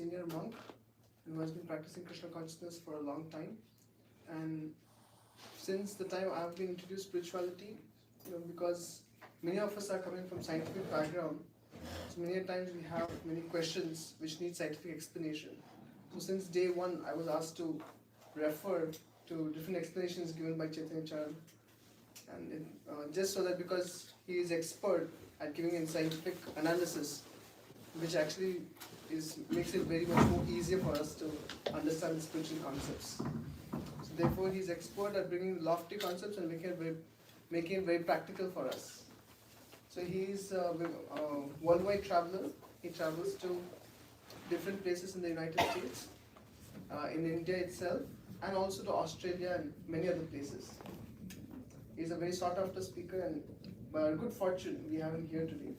senior monk who has been practicing Krishna consciousness for a long time. And since the time I've been introduced spirituality, because many of us are coming from scientific background, so many times we have many questions which need scientific explanation. So since day one, I was asked to refer to different explanations given by Chaitanya Charan, and just so that because he is expert at giving in scientific analysis, which actually makes it very much more easier for us to understand the spiritual concepts. So therefore, he's expert at bringing lofty concepts and making it very practical for us. So he's a worldwide traveler. He travels to different places in the United States, in India itself, and also to Australia and many other places. He's a very sought after speaker, and by good fortune we have him here today.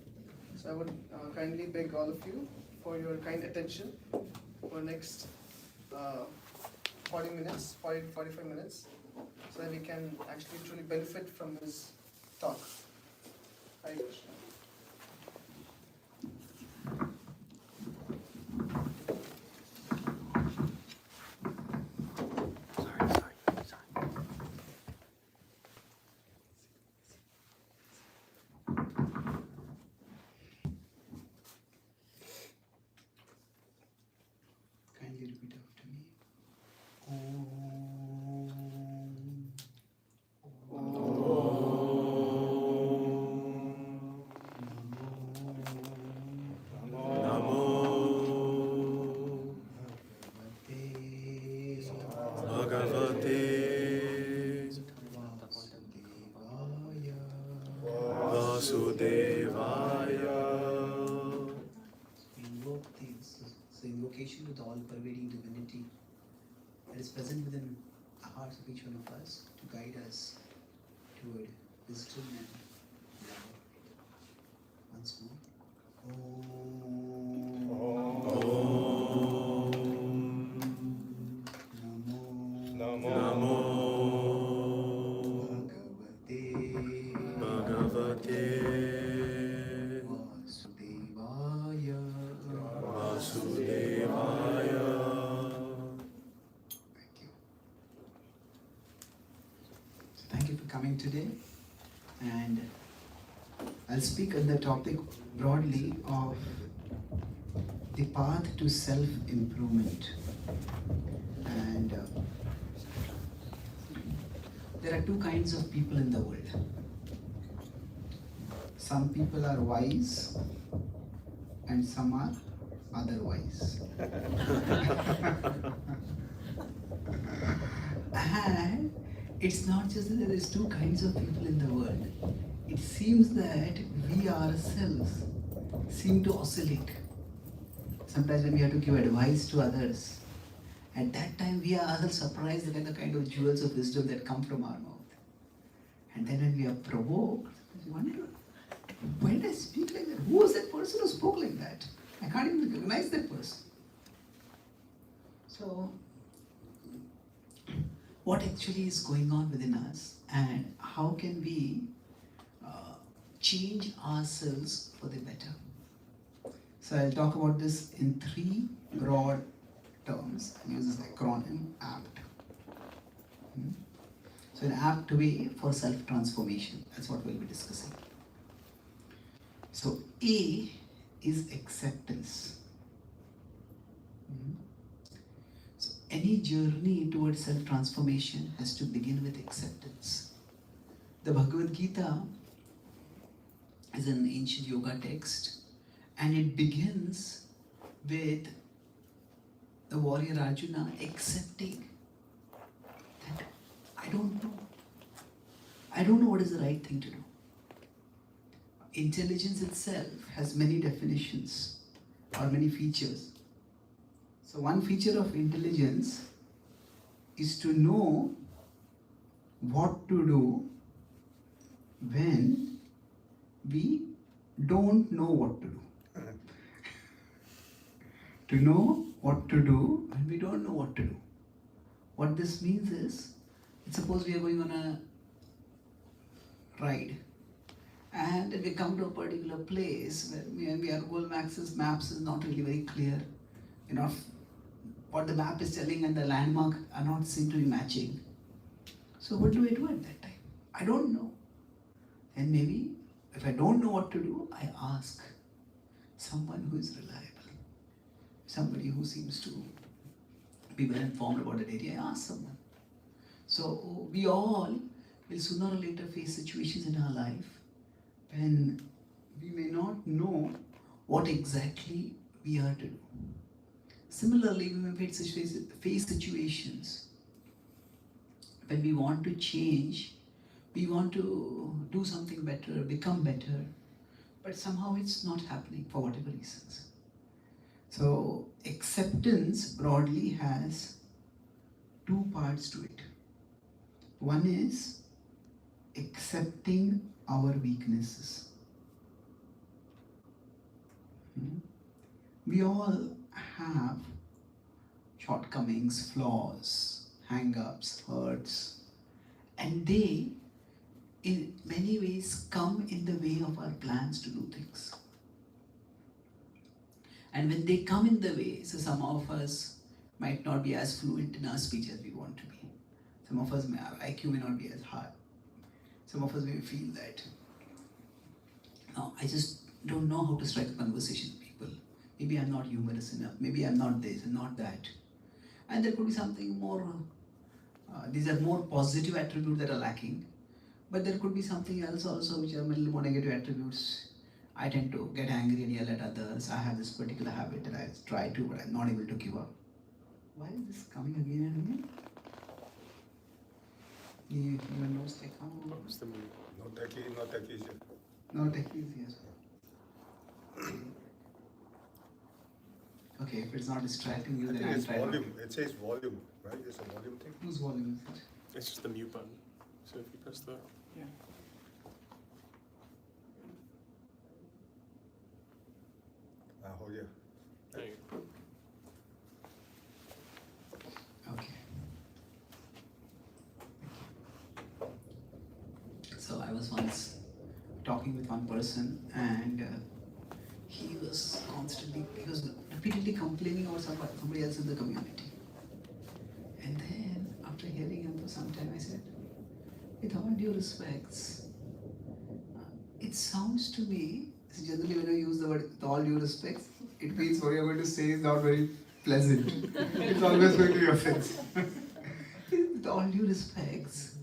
So I would kindly beg all of you for your kind attention for next 45 minutes, so that we can actually truly benefit from his talk. Hare Krishna. Kindly repeat after me. Invocation to the all-pervading divinity that is present within the hearts of each one of us to guide us toward wisdom and love. Once more. Namo Bhagavate Vasudevaya. Thank you. So thank you for coming today, and I'll speak on the topic broadly of the path to self-improvement. And there are two kinds of people in the world. Some people are wise and some are otherwise. And it's not just that there is two kinds of people in the world. It seems that we ourselves seem to oscillate. Sometimes when we have to give advice to others, at that time we are ourselves surprised at the kind of jewels of wisdom that come from our mouth. And then when we are provoked, we wonder, why did I speak like that? Who was that person who spoke like that? I can't even recognize that person. So, what actually is going on within us, and how can we change ourselves for the better? So I'll talk about this in three broad terms. I'll use this acronym APT. So an apt way for self-transformation. That's what we'll be discussing. So A is acceptance. So any journey towards self-transformation has to begin with acceptance. The Bhagavad Gita is an ancient yoga text, and it begins with the warrior Arjuna accepting that I don't know. I don't know what is the right thing to do. Intelligence itself has many definitions or many features. So one feature of intelligence is to know what to do when we don't know what to do. To know what to do when we don't know what to do. What this means is, suppose we are going on a ride, and we come to a particular place where Google Maps is not really very clear. you know, what the map is telling and the landmark are not seem to be matching. So what do I do at that time? I don't know. And maybe if I don't know what to do, I ask someone who is reliable, somebody who seems to be well informed about that area. I ask someone. So we all will sooner or later face situations in our life when we may not know what exactly we are to do. Similarly, we may face situations when we want to change, we want to do something better, become better, but somehow it's not happening for whatever reasons. So, acceptance broadly has two parts to it. One is accepting our weaknesses. We all have shortcomings, flaws, hang-ups, hurts, and they in many ways come in the way of our plans to do things. And when they come in the way, so some of us might not be as fluent in our speech as we want to be. Some of us, our IQ may not be as high. Some of us may feel that, no, I just don't know how to strike a conversation with people. Maybe I'm not humorous enough. Maybe I'm not this and not that. And there could be something more, these are more positive attributes that are lacking. But there could be something else also which are a little more negative attributes. I tend to get angry and yell at others. I have this particular habit that I try to, but I'm not able to give up. Why is this coming again and again? Your nose take how? What's the move? No techie, no techie. No, take easy as well. Okay, if it's not distracting you, I then think I'll it's try. volume. It says volume, right? It's a volume thing. Whose volume is it? It's just the mute button. So if you press the... Yeah. Oh yeah. There you go. Okay. So I was once talking with one person, and he was repeatedly complaining about somebody else in the community. And then after hearing him for some time, I said, with all due respects, it sounds to me, generally when I use the word with all due respects, it means what you're going to say is not very pleasant. It's always going to be offensive. With all due respects,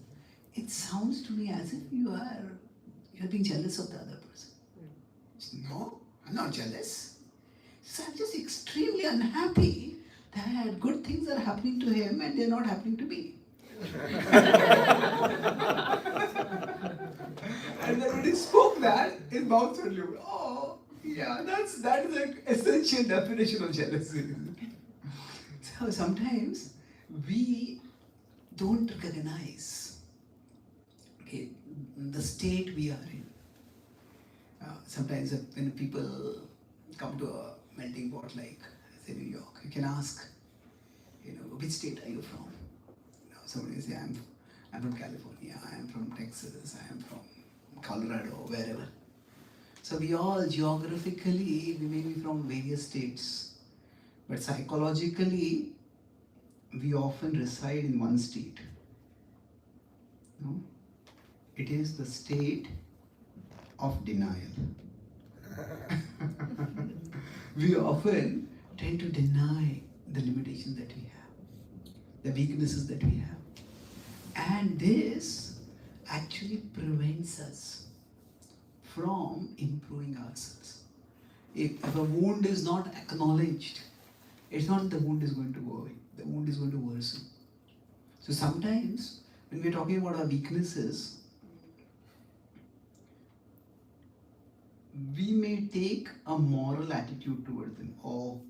it sounds to me as if you're being jealous of the other person. No, I'm not jealous. So I'm just extremely unhappy that good things are happening to him and they're not happening to me. And then when he spoke that, his mouth went loose. Oh, yeah, that is an essential definition of jealousy. So sometimes we don't recognize, okay, the state we are in. Sometimes when people come to a melting pot like say New York, you can ask, which state are you from? Somebody will say, I'm from California, I am from Texas, I am from Colorado, wherever. So we all geographically, we may be from various states, but psychologically, we often reside in one state. No? It is the state of denial. We often tend to deny the limitations that we have, the weaknesses that we have. And this actually prevents us from improving ourselves. If a wound is not acknowledged, it's not the wound is going to go away, the wound is going to worsen. So sometimes when we're talking about our weaknesses, we may take a moral attitude towards them. Oh,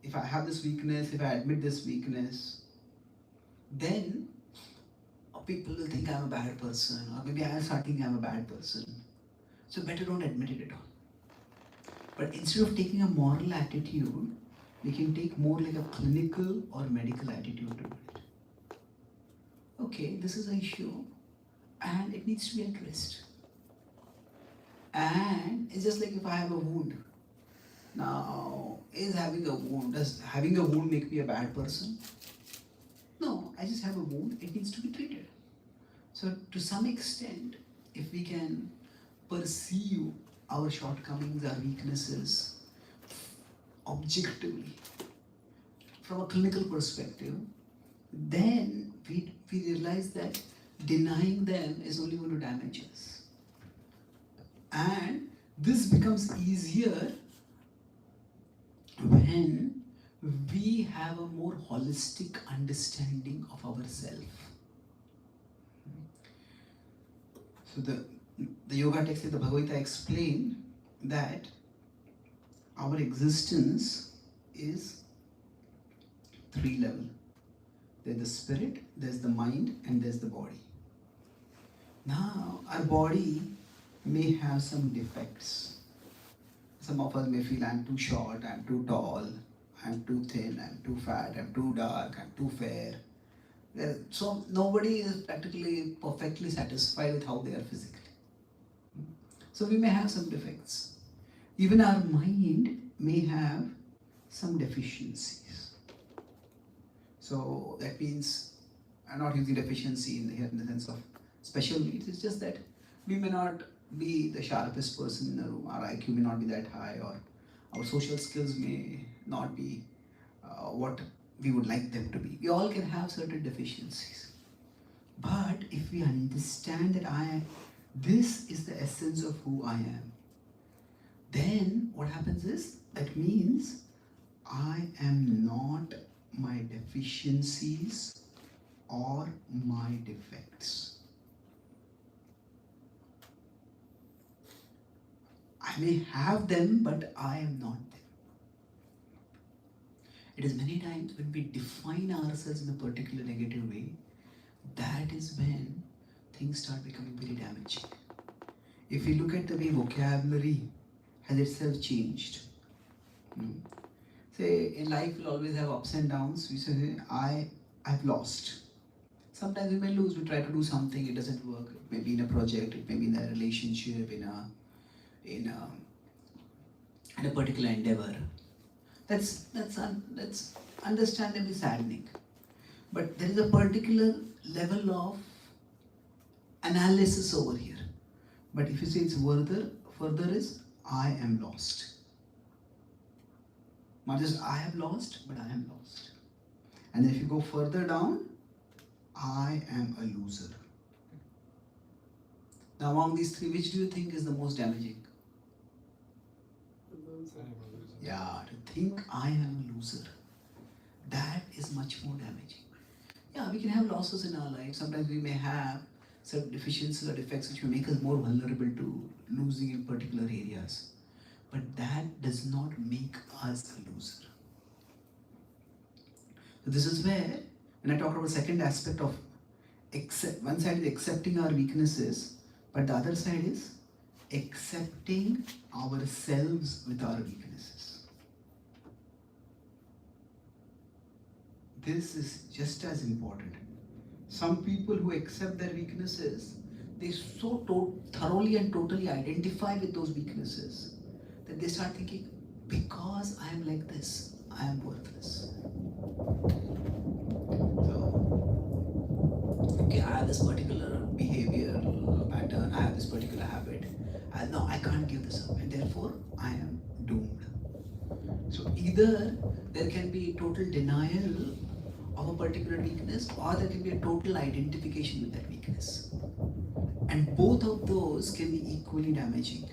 if I have this weakness, if I admit this weakness, then people will think I'm a bad person, or maybe I'll start thinking I'm a bad person. So better don't admit it at all. But instead of taking a moral attitude, we can take more like a clinical or medical attitude toward it. Okay, this is an issue and it needs to be addressed. And it's just like if I have a wound. Now, is having a wound, does having a wound make me a bad person? No, I just have a wound, it needs to be treated. So, to some extent, if we can perceive our shortcomings, our weaknesses objectively, from a clinical perspective, then we realize that denying them is only going to damage us. And this becomes easier when we have a more holistic understanding of ourselves. So the yoga text, the Bhagavad Gita explain that our existence is three level. There's the spirit, there's the mind, and there's the body. Now, our body may have some defects. Some of us may feel I'm too short, I'm too tall, I'm too thin, I'm too fat, I'm too dark, I'm too fair. So nobody is practically perfectly satisfied with how they are physically. So we may have some defects. Even our mind may have some deficiencies. So that means I'm not using deficiency here in the sense of special needs. It's just that we may not be the sharpest person in the room. Our IQ may not be that high, or our social skills may not be what we would like them to be. We all can have certain deficiencies. But if we understand that this is the essence of who I am, then what happens is, that means I am not my deficiencies or my defects. I may have them, but I am not them. It is many times when we define ourselves in a particular negative way, that is when things start becoming very damaging. If we look at the way vocabulary has itself changed, say in life we'll always have ups and downs. We say, I've lost. Sometimes we may lose, we try to do something, it doesn't work. It may be in a project, it may be in a relationship, in a particular endeavor. That's understandably saddening. But there is a particular level of analysis over here. But if you say it's further is I am lost. Not just I have lost, but I am lost. And then if you go further down, I am a loser. Now among these three, which do you think is the most damaging? Yeah, to think I am a loser. That is much more damaging. Yeah, we can have losses in our life. Sometimes we may have certain deficiencies or defects which may make us more vulnerable to losing in particular areas. But that does not make us a loser. So this is where, when I talk about the second aspect of one side is accepting our weaknesses, but the other side is accepting ourselves with our weaknesses. This is just as important. Some people who accept their weaknesses, they so thoroughly and totally identify with those weaknesses that they start thinking, because I am like this, I am worthless. So, okay, I have this particular behavior pattern, I have this particular habit. No, I can't give this up, and therefore I am doomed. So either there can be total denial of a particular weakness, or there can be a total identification with that weakness. And both of those can be equally damaging,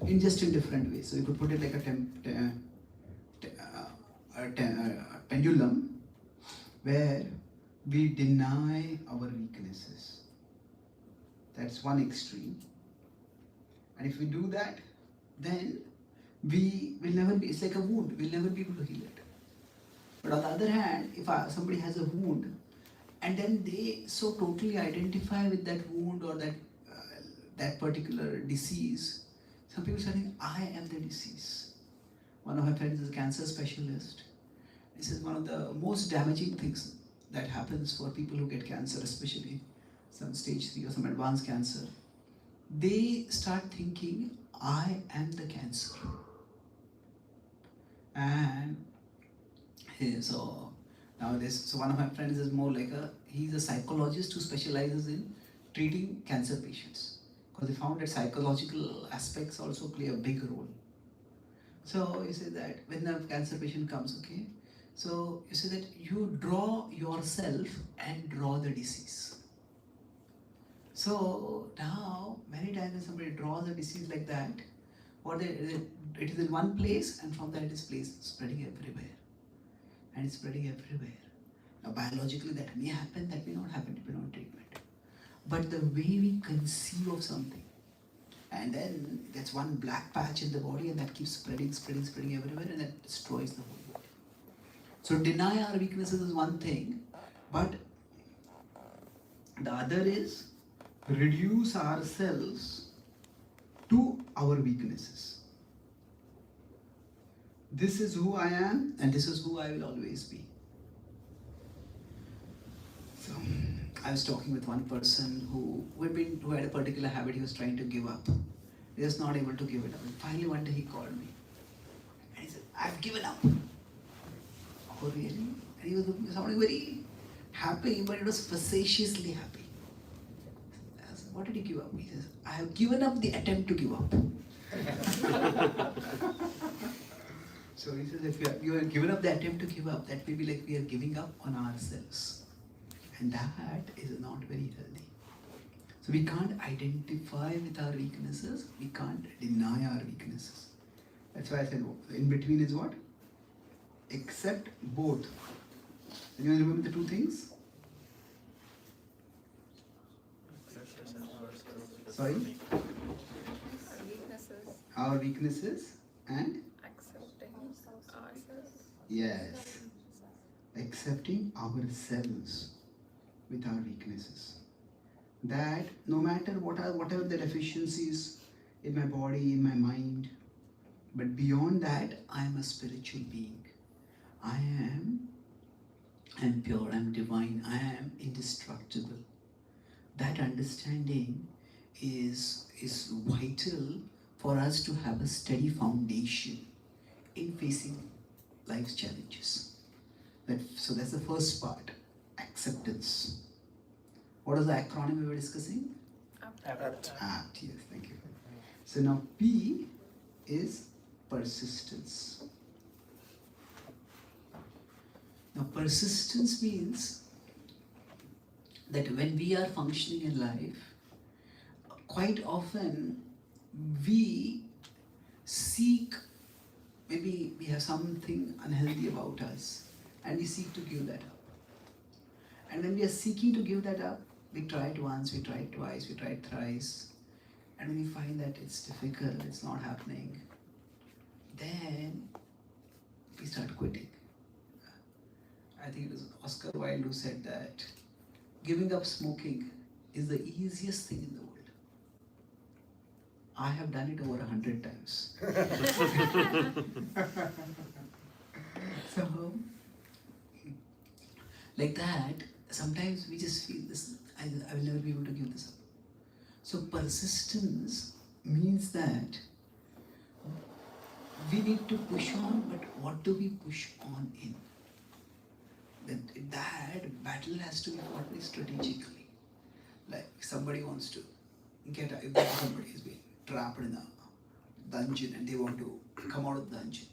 in different ways. So you could put it like a pendulum, where we deny our weaknesses. That's one extreme. And if we do that, then we will never be, it's like a wound, we'll never be able to heal it. But on the other hand, if somebody has a wound, and then they so totally identify with that wound or that particular disease, some people say, I am the disease. One of my friends is a cancer specialist. This is one of the most damaging things that happens for people who get cancer, especially some stage 3 or some advanced cancer. They start thinking, I am the cancer. And so now so one of my friends is more like he's a psychologist who specializes in treating cancer patients, because they found that psychological aspects also play a big role. So you say that when a cancer patient comes, okay, so you say that you draw yourself and draw the disease. So now many times when somebody draws a disease like that, it is in one place, and from that it is spreading everywhere. And it's spreading everywhere. Now biologically that may happen, that may not happen depending on treatment. But the way we conceive of something, and then that's one black patch in the body, and that keeps spreading everywhere, and that destroys the whole body. So deny our weaknesses is one thing, but the other is reduce ourselves to our weaknesses. This is who I am, and this is who I will always be. So I was talking with one person who had a particular habit he was trying to give up. He was not able to give it up. And finally one day he called me and he said, I've given up. Oh really? And he was sounding very happy, but it was facetiously happy. I said, what did you give up? He says, I have given up the attempt to give up. So he says, if you have given up the attempt to give up, that may be like we are giving up on ourselves. And that is not very healthy. So we can't identify with our weaknesses, we can't deny our weaknesses. That's why I said in between is what? Accept both. Anyone remember the two things? Sorry? Our weaknesses and? Accepting ourselves. Yes. Accepting ourselves with our weaknesses. That no matter whatever the deficiencies in my body, in my mind, but beyond that, I am a spiritual being. I am pure, I am divine, I am indestructible. That understanding is vital for us to have a steady foundation in facing life's challenges. So that's the first part, acceptance. What is the acronym we were discussing? Apt. APT, yes, thank you. So now P is persistence. Now persistence means that when we are functioning in life, quite often we seek, maybe we have something unhealthy about us and we seek to give that up. And when we are seeking to give that up, we try it once, we try it twice, we try it thrice, and when we find that it's difficult, it's not happening, then we start quitting. I think it was Oscar Wilde who said that giving up smoking is the easiest thing in the world. I have done it over 100 times. So, like that, sometimes we just feel this, I will never be able to give this up. So persistence means that we need to push on, but what do we push on in? That battle has to be fought very strategically. Like somebody wants to get out, if somebody is being trapped in a dungeon and they want to come out of the dungeon.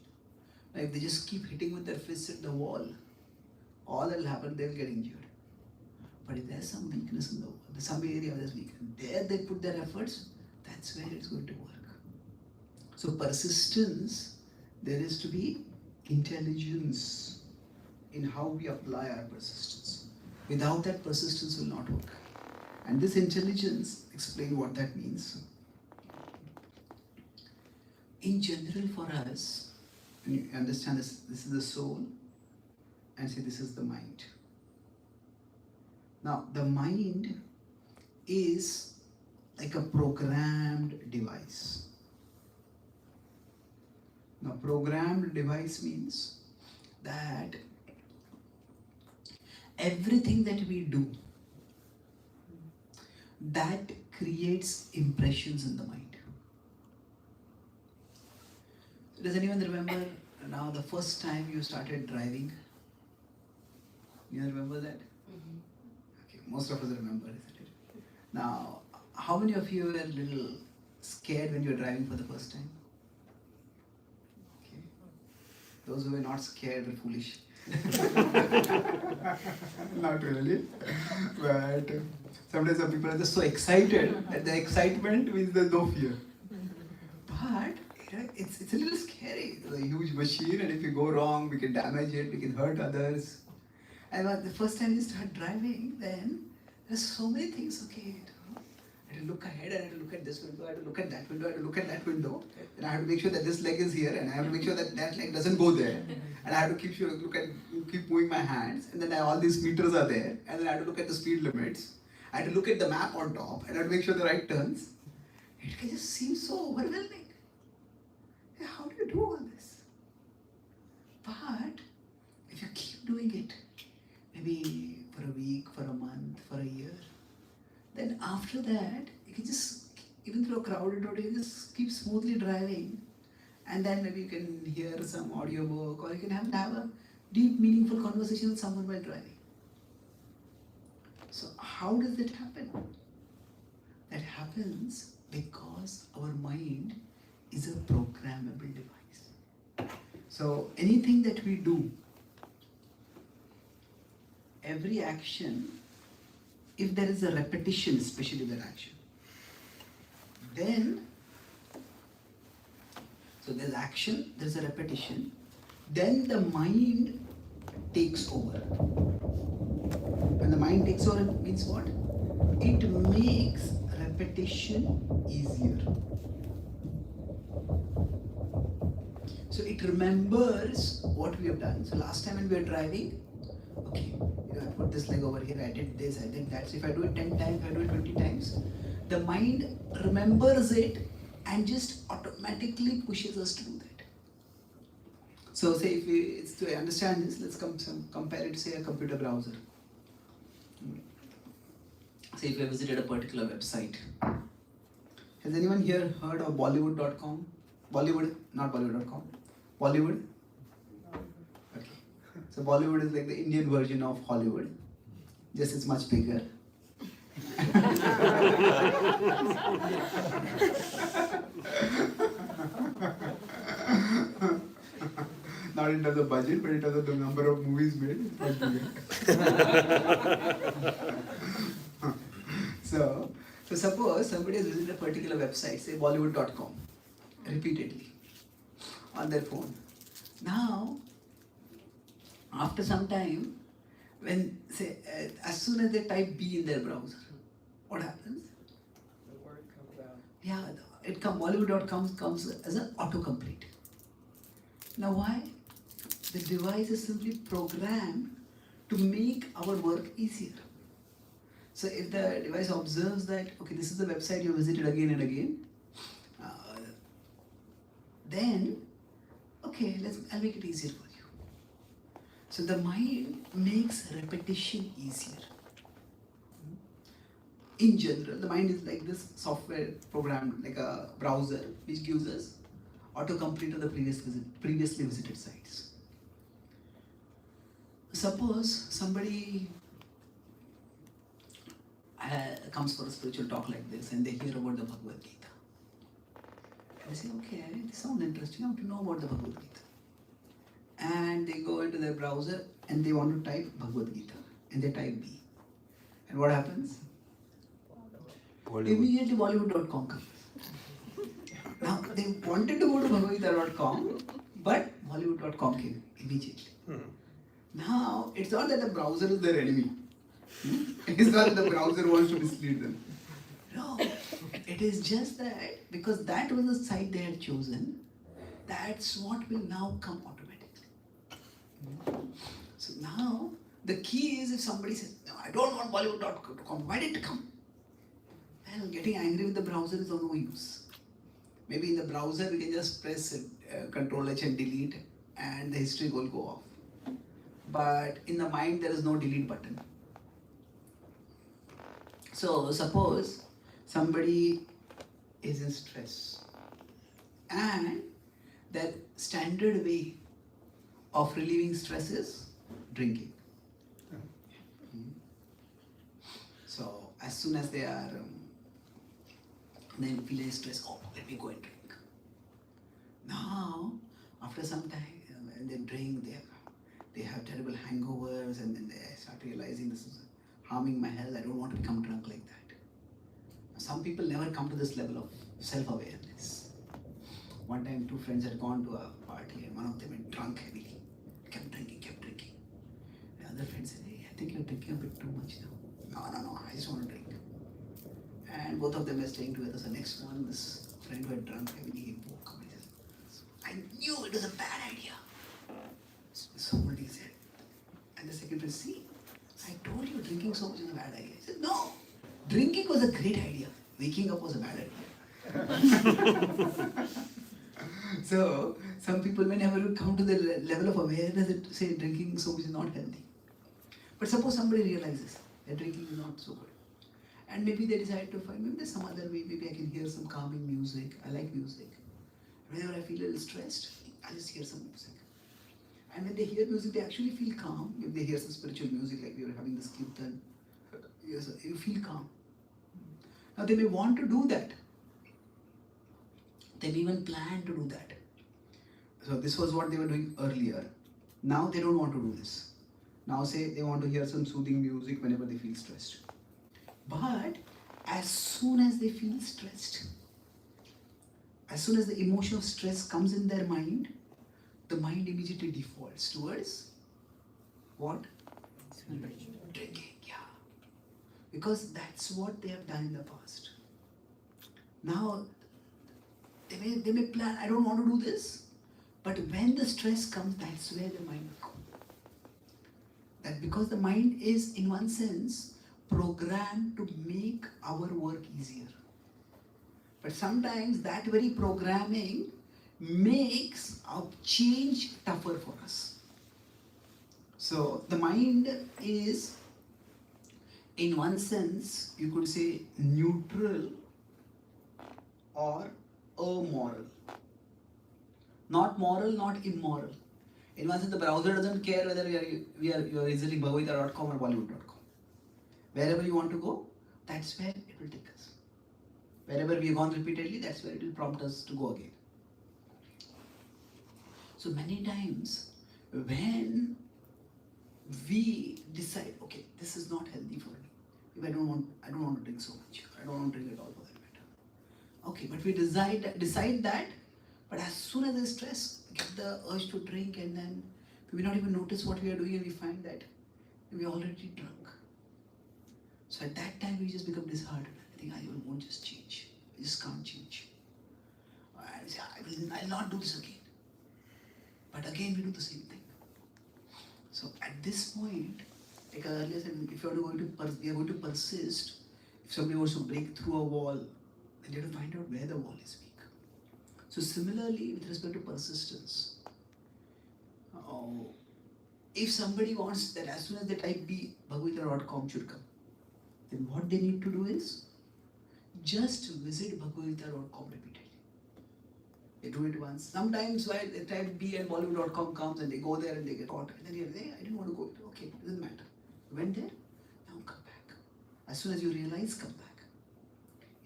Like if they just keep hitting with their fists at the wall, all that will happen, they'll get injured. But if there's some weakness in the wall, there's some area that's weak, and there they put their efforts, that's where it's going to work. So persistence, there is to be intelligence in how we apply our persistence. Without that, persistence will not work. And this intelligence, explain what that means. In general for us, when you understand this is the soul, and say this is the mind. Now the mind is like a programmed device. Now programmed device means that everything that we do, that creates impressions in the mind. Does anyone Now the first time you started driving, you remember that? Okay, most of us remember, isn't it? Now, how many of you were a little scared when you were driving for the first time? Okay. Those who were not scared were foolish. Not really. But sometimes some people are just so excited, and the excitement means there's no fear. But it's a little scary. It's a huge machine, and if you go wrong, we can damage it, we can hurt others. And the first time you start driving, then there's so many things. Okay, I had to look ahead, and I had to look at this window, I had to look at that window, I had to look at that window, and I have to make sure that this leg is here, and I have to make sure that that leg doesn't go there, and I have to keep moving my hands, and then all these meters are there, and then I have to look at the speed limits. I had to look at the map on top, and I had to make sure the right turns. It can just seem so overwhelming. How do you do all this? But if you keep doing it, maybe for a week, for a month, for a year, then after that, you can just, even through a crowded road, you just keep smoothly driving. And then maybe you can hear some audiobook, or you can have a deep, meaningful conversation with someone while driving. So how does that happen? That happens because our mind is a programmable device. So anything that we do, every action, if there is a repetition, especially that action, then, so there's action, there's a repetition, then the mind takes over. When the mind takes over, it means what? It makes repetition easier. So it remembers what we have done. So last time when we were driving, okay, I put this leg over here, I did this, I did that. So if I do it 10 times, if I do it 20 times, the mind remembers it and just automatically pushes us to do that. So say it's to understand this, let's compare it to say a computer browser. Say if you have visited a particular website. Has anyone here heard of Bollywood.com? Bollywood, not Bollywood.com. Bollywood? Okay. So Bollywood is like the Indian version of Hollywood. Just it's much bigger. Not in terms of budget, but in terms of the number of movies made, it's much bigger. So suppose somebody has visited a particular website, say Bollywood.com, repeatedly on their phone. Now, after some time, when say as soon as they type B in their browser, what happens? The word comes out. Yeah, Bollywood.com comes as an autocomplete. Now why? The device is simply programmed to make our work easier. So if the device observes that, okay, this is the website you visited again and again, then, okay, I'll make it easier for you. So the mind makes repetition easier. In general, the mind is like this software program, like a browser, which gives us autocomplete of the previously visited sites. Suppose somebody comes for a spiritual talk like this and they hear about the Bhagavad Gita. And they say, okay, this sounds interesting, I want to know about the Bhagavad Gita. And they go into their browser and they want to type Bhagavad Gita. And they type B. And what happens? Immediately Bollywood.com comes. Now, they wanted to go to bhagavad-gita.com, but Bollywood.com came immediately. Now, it's not that the browser is their enemy. It's not that the browser wants to mislead them. No, it is just that because that was the site they had chosen, that's what will now come automatically. So now, the key is if somebody says, no, I don't want Bollywood.com, why did it come? Well, getting angry with the browser is of no use. Maybe in the browser we can just press Ctrl H and delete and the history will go off. But in the mind there is no delete button. So suppose somebody is in stress and that standard way of relieving stress is drinking. So as soon as they are, they feel any stress, oh, let me go and drink. Now, after some time, when they drink, they have terrible hangovers, and then they start realizing this is harming my health. I don't want to become drunk like that. Some people never come to this level of self-awareness. One time, two friends had gone to a party, and one of them had drunk heavily, kept drinking. The other friend said, hey, I think you're drinking a bit too much now. No, I just want to drink. And both of them were staying together. So next one, this friend who had drunk heavily, he woke up and said, I knew it was a bad idea. Somebody said, and the second friend, see, I told you drinking so much is a bad idea. He said, no, drinking was a great idea. Waking up was a bad idea. So, some people, whenever you come to the level of awareness, that say drinking so much is not healthy. But suppose somebody realizes that drinking is not so good. And maybe they decide to find, maybe there's some other way, maybe I can hear some calming music. I like music. Whenever I feel a little stressed, I just hear some music. And when they hear music, they actually feel calm. If they hear some spiritual music, like we were having this kirtan, you feel calm. Now they may want to do that. They may even plan to do that. So this was what they were doing earlier. Now they don't want to do this. Now say they want to hear some soothing music whenever they feel stressed. But as soon as they feel stressed, as soon as the emotion of stress comes in their mind, the mind immediately defaults towards what? Drinking, yeah. Because that's what they have done in the past. Now, they may plan, I don't want to do this, but when the stress comes, that's where the mind will go. That because the mind is, in one sense, programmed to make our work easier. But sometimes that very programming makes our change tougher for us. So the mind is, in one sense, you could say neutral or amoral. Not moral, not immoral. In one sense, the browser doesn't care whether you are visiting bhagavadgita.com or bollywood.com. Wherever you want to go, that's where it will take us. Wherever we have gone repeatedly, that's where it will prompt us to go again. So many times, when we decide, okay, this is not healthy for me. If I don't want to drink so much. I don't want to drink at all for that matter. Okay, but we decide that, but as soon as there's stress, we get the urge to drink, and then we may not even notice what we are doing, and we find that we're already drunk. So at that time, we just become disheartened. I think I won't just change. I just can't change. I say, I'll not do this again. But again, we do the same thing. So at this point, like I earlier said, if we are going to persist, if somebody wants to break through a wall, then you have to find out where the wall is weak. So similarly, with respect to persistence, if somebody wants that as soon as they type B, bhagavadgita.com should come, then what they need to do is just visit bhagavadgita.com repeatedly. They do it once. Sometimes while they type B and bollywood.com comes and they go there and they get caught. And then you say, hey, I didn't want to go. Okay, it doesn't matter. You went there, now come back. As soon as you realize, come back.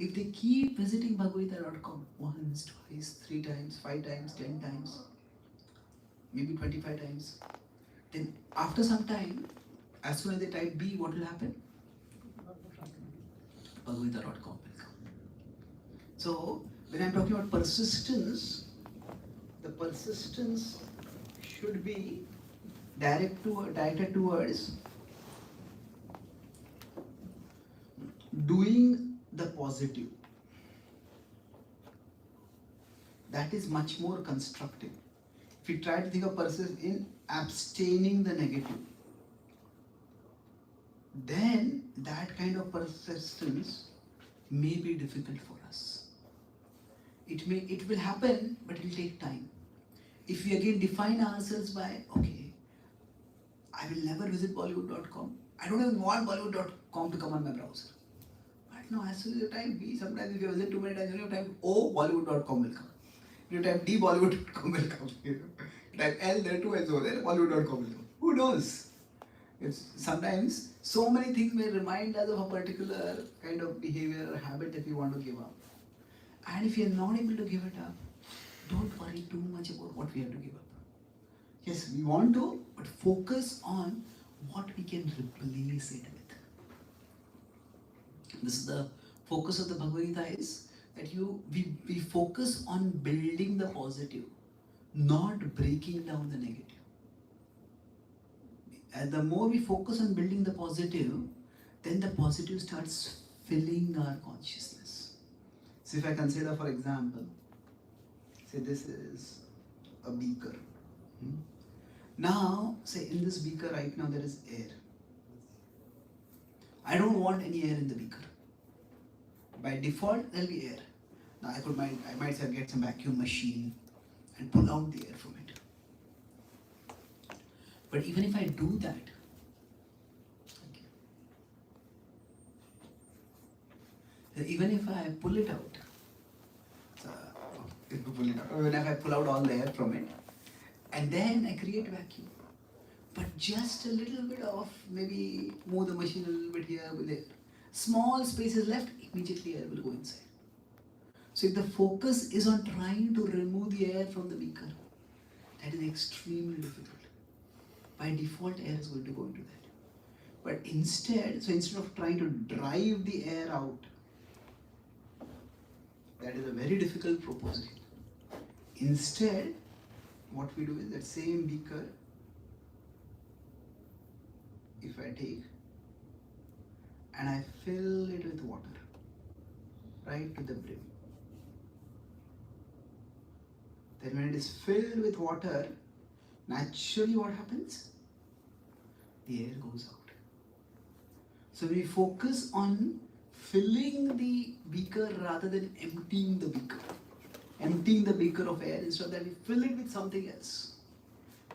If they keep visiting bhagavadgita.com once, twice, 3 times, 5 times, 10 times, maybe 25 times, then after some time, as soon as they type B, what will happen? bhagavadgita.com will come. So, when I'm talking about persistence, the persistence should be directed towards doing the positive. That is much more constructive. If you try to think of persistence in abstaining the negative, then that kind of persistence may be difficult for us. It will happen, but it will take time. If we again define ourselves by, okay, I will never visit bollywood.com. I don't even want bollywood.com to come on my browser. But no, as soon as you type B, sometimes if you visit too many times, you type O, bollywood.com will come. If you type D, bollywood.com will come. It Type L, there are two L's over there, Bollywood.com. Who knows? It's sometimes so many things may remind us of a particular kind of behavior or habit that we want to give up. And if you're not able to give it up, don't worry too much about what we have to give up. Yes, we want to, but focus on what we can replace it with. This is the focus of the Bhagavad Gita is that we focus on building the positive, not breaking down the negative. And the more we focus on building the positive, then the positive starts filling our consciousness. So if I consider, for example, say this is a beaker. Now, say in this beaker right now there is air. I don't want any air in the beaker. By default, there will be air. Now I might say get some vacuum machine and pull out the air from it. But even if I do that, even if I pull it out, even if I pull out all the air from it, and then I create vacuum, but just a little bit of maybe move the machine a little bit here with it, small space is left, immediately air will go inside. So if the focus is on trying to remove the air from the beaker, that is extremely difficult. By default, air is going to go into that. But instead of trying to drive the air out, that is a very difficult proposition. Instead, what we do is that same beaker, if I take and I fill it with water, right to the brim. Then when it is filled with water, naturally what happens? The air goes out. So we focus on filling the beaker rather than emptying the beaker. Emptying the beaker of air instead of that we fill it with something else.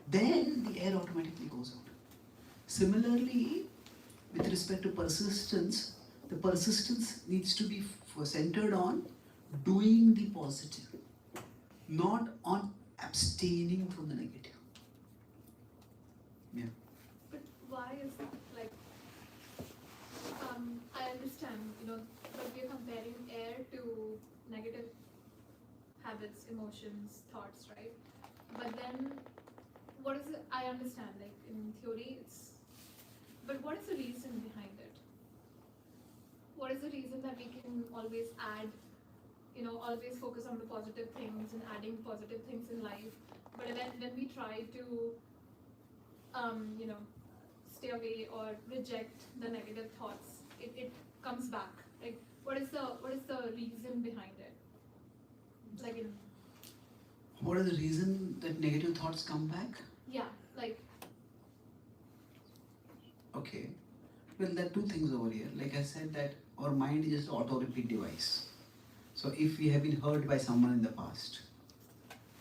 Then the air automatically goes out. Similarly, with respect to persistence, the persistence needs to be centered on doing the positive, not on abstaining from the negative. Yeah. But why is it like, I understand, but we're comparing air to negative habits, emotions, thoughts, right? But then, what is it? I understand, like in theory, but what is the reason behind it? What is the reason that we can always add, always focus on the positive things and adding positive things in life, but when we try to, stay away or reject the negative thoughts, it comes back. Like, what is the reason behind it? Like What is the reason that negative thoughts come back? Yeah, like. Okay. Well, there are two things over here. Like I said, that our mind is just an auto-repeat device. So if we have been hurt by someone in the past,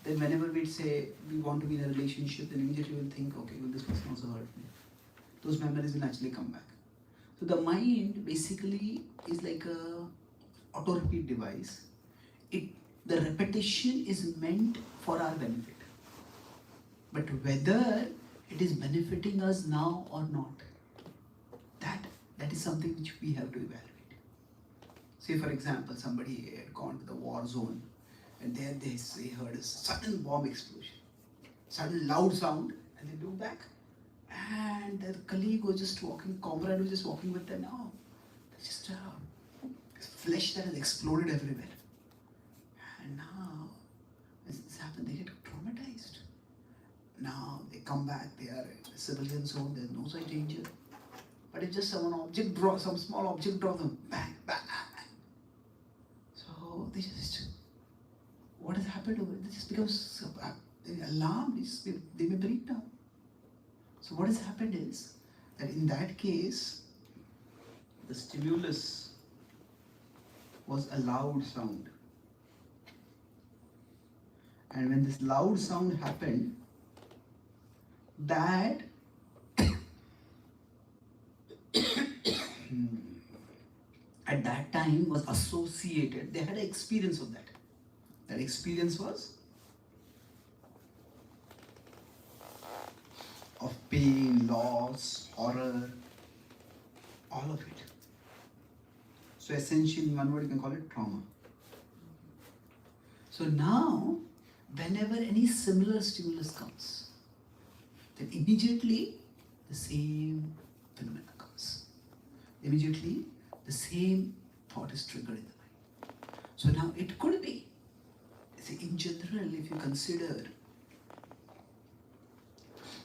then whenever we say we want to be in a relationship, then immediately we'll think, okay, well, this person also hurt me. Those memories will naturally come back. So the mind basically is like a auto-repeat device. The repetition is meant for our benefit. But whether it is benefiting us now or not, that is something which we have to evaluate. Say for example, somebody had gone to the war zone and there they heard a sudden bomb explosion, sudden loud sound, and they look back and their colleague was just walking, comrade was just walking with them. Now, there's just flesh that has exploded everywhere. And now, when this happened, they get traumatized. Now they come back, they are in a civilian zone, there's no such danger. But if just some small object drops them, bang, bang, bang. So they just, what has happened over it? They just becomes alarmed, they may break down. So what has happened is, that in that case, the stimulus was a loud sound. And when this loud sound happened, that at that time was associated, they had an experience of that. That experience was pain, loss, horror, all of it. So essentially, in one word, you can call it trauma. So now, whenever any similar stimulus comes, then immediately the same phenomena comes. Immediately, the same thought is triggered in the mind. So now it could be, see, in general, if you consider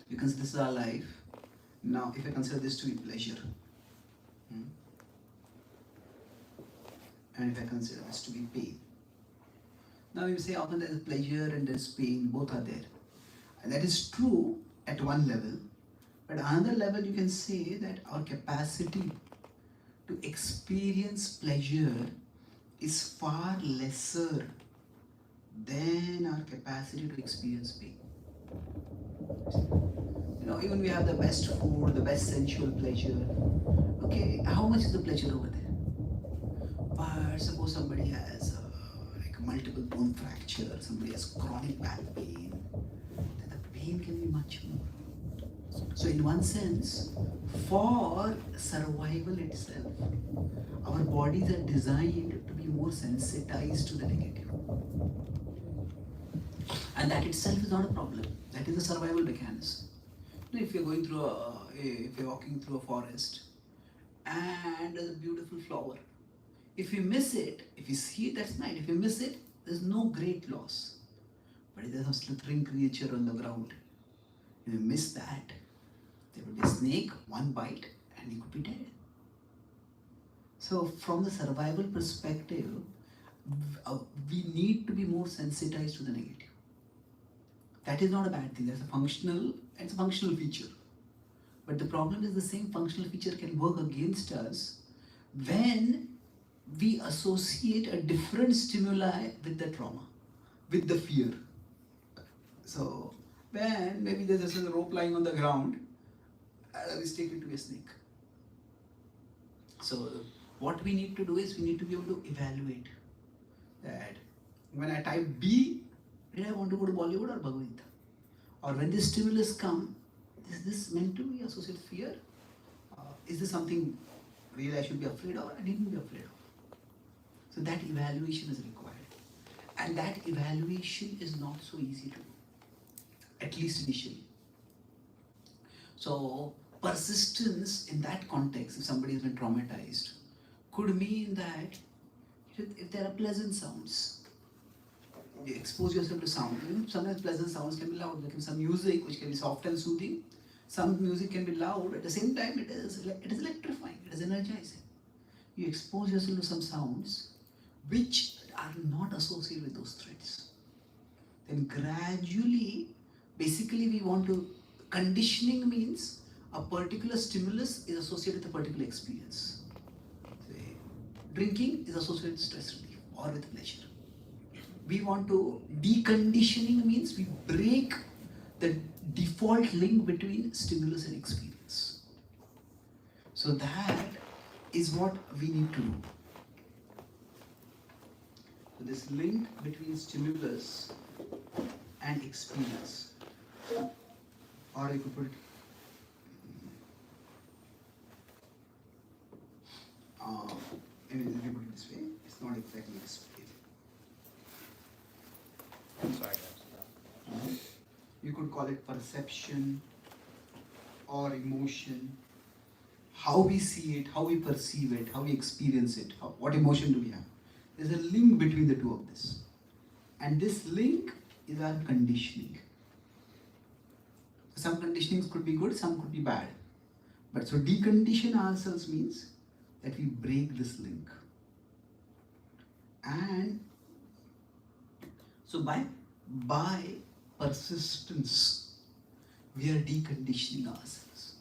because this is our life. Now, if I consider this to be pleasure, and if I consider this to be pain. Now, you say often there is pleasure and there is pain, both are there. And that is true at one level, but another level you can say that our capacity to experience pleasure is far lesser than our capacity to experience pain. Even we have the best food, the best sensual pleasure. Okay, how much is the pleasure over there? But suppose somebody has like multiple bone fracture, somebody has chronic back pain, then the pain can be much more. So in one sense, for survival itself, our bodies are designed to be more sensitized to the negative. And that itself is not a problem. That is a survival mechanism. If you're going through if you're walking through a forest and there's a beautiful flower, if you miss it, if you see it, that's nice. If you miss it, there's no great loss. But if there's a slithering creature on the ground, if you miss that, there will be a snake, one bite, and you could be dead. So from the survival perspective, we need to be more sensitized to the negative. That is not a bad thing. It's a functional feature. But the problem is the same functional feature can work against us when we associate a different stimuli with the trauma, with the fear. So when maybe there's just a rope lying on the ground, I mistake it to be a snake. So what we need to do is we need to be able to evaluate that when I type B, did I want to go to Bollywood or Bhagavad Gita? Or when this stimulus comes, is this meant to be associated with fear? Is this something really I should be afraid of? I needn't be afraid of. So that evaluation is required. And that evaluation is not so easy to do, at least initially. So persistence in that context, if somebody has been traumatized, could mean that if there are pleasant sounds, you expose yourself to sound. Sometimes pleasant sounds can be loud. There can be some music which can be soft and soothing. Some music can be loud. At the same time, it is electrifying. It is energizing. You expose yourself to some sounds which are not associated with those threats. Then gradually, basically we want to, conditioning means a particular stimulus is associated with a particular experience. Say, drinking is associated with stress relief or with pleasure. We want to, deconditioning means we break the default link between stimulus and experience. So that is what we need to do. So this link between stimulus and experience, or you could put it, if you put it this way, it's not exactly experience. You could call it perception or emotion. How we see it, how we perceive it, how we experience it, what emotion do we have. There's a link between the two of this. And this link is our conditioning. Some conditionings could be good, some could be bad. But so decondition ourselves means that we break this link. And so by persistence, we are deconditioning ourselves.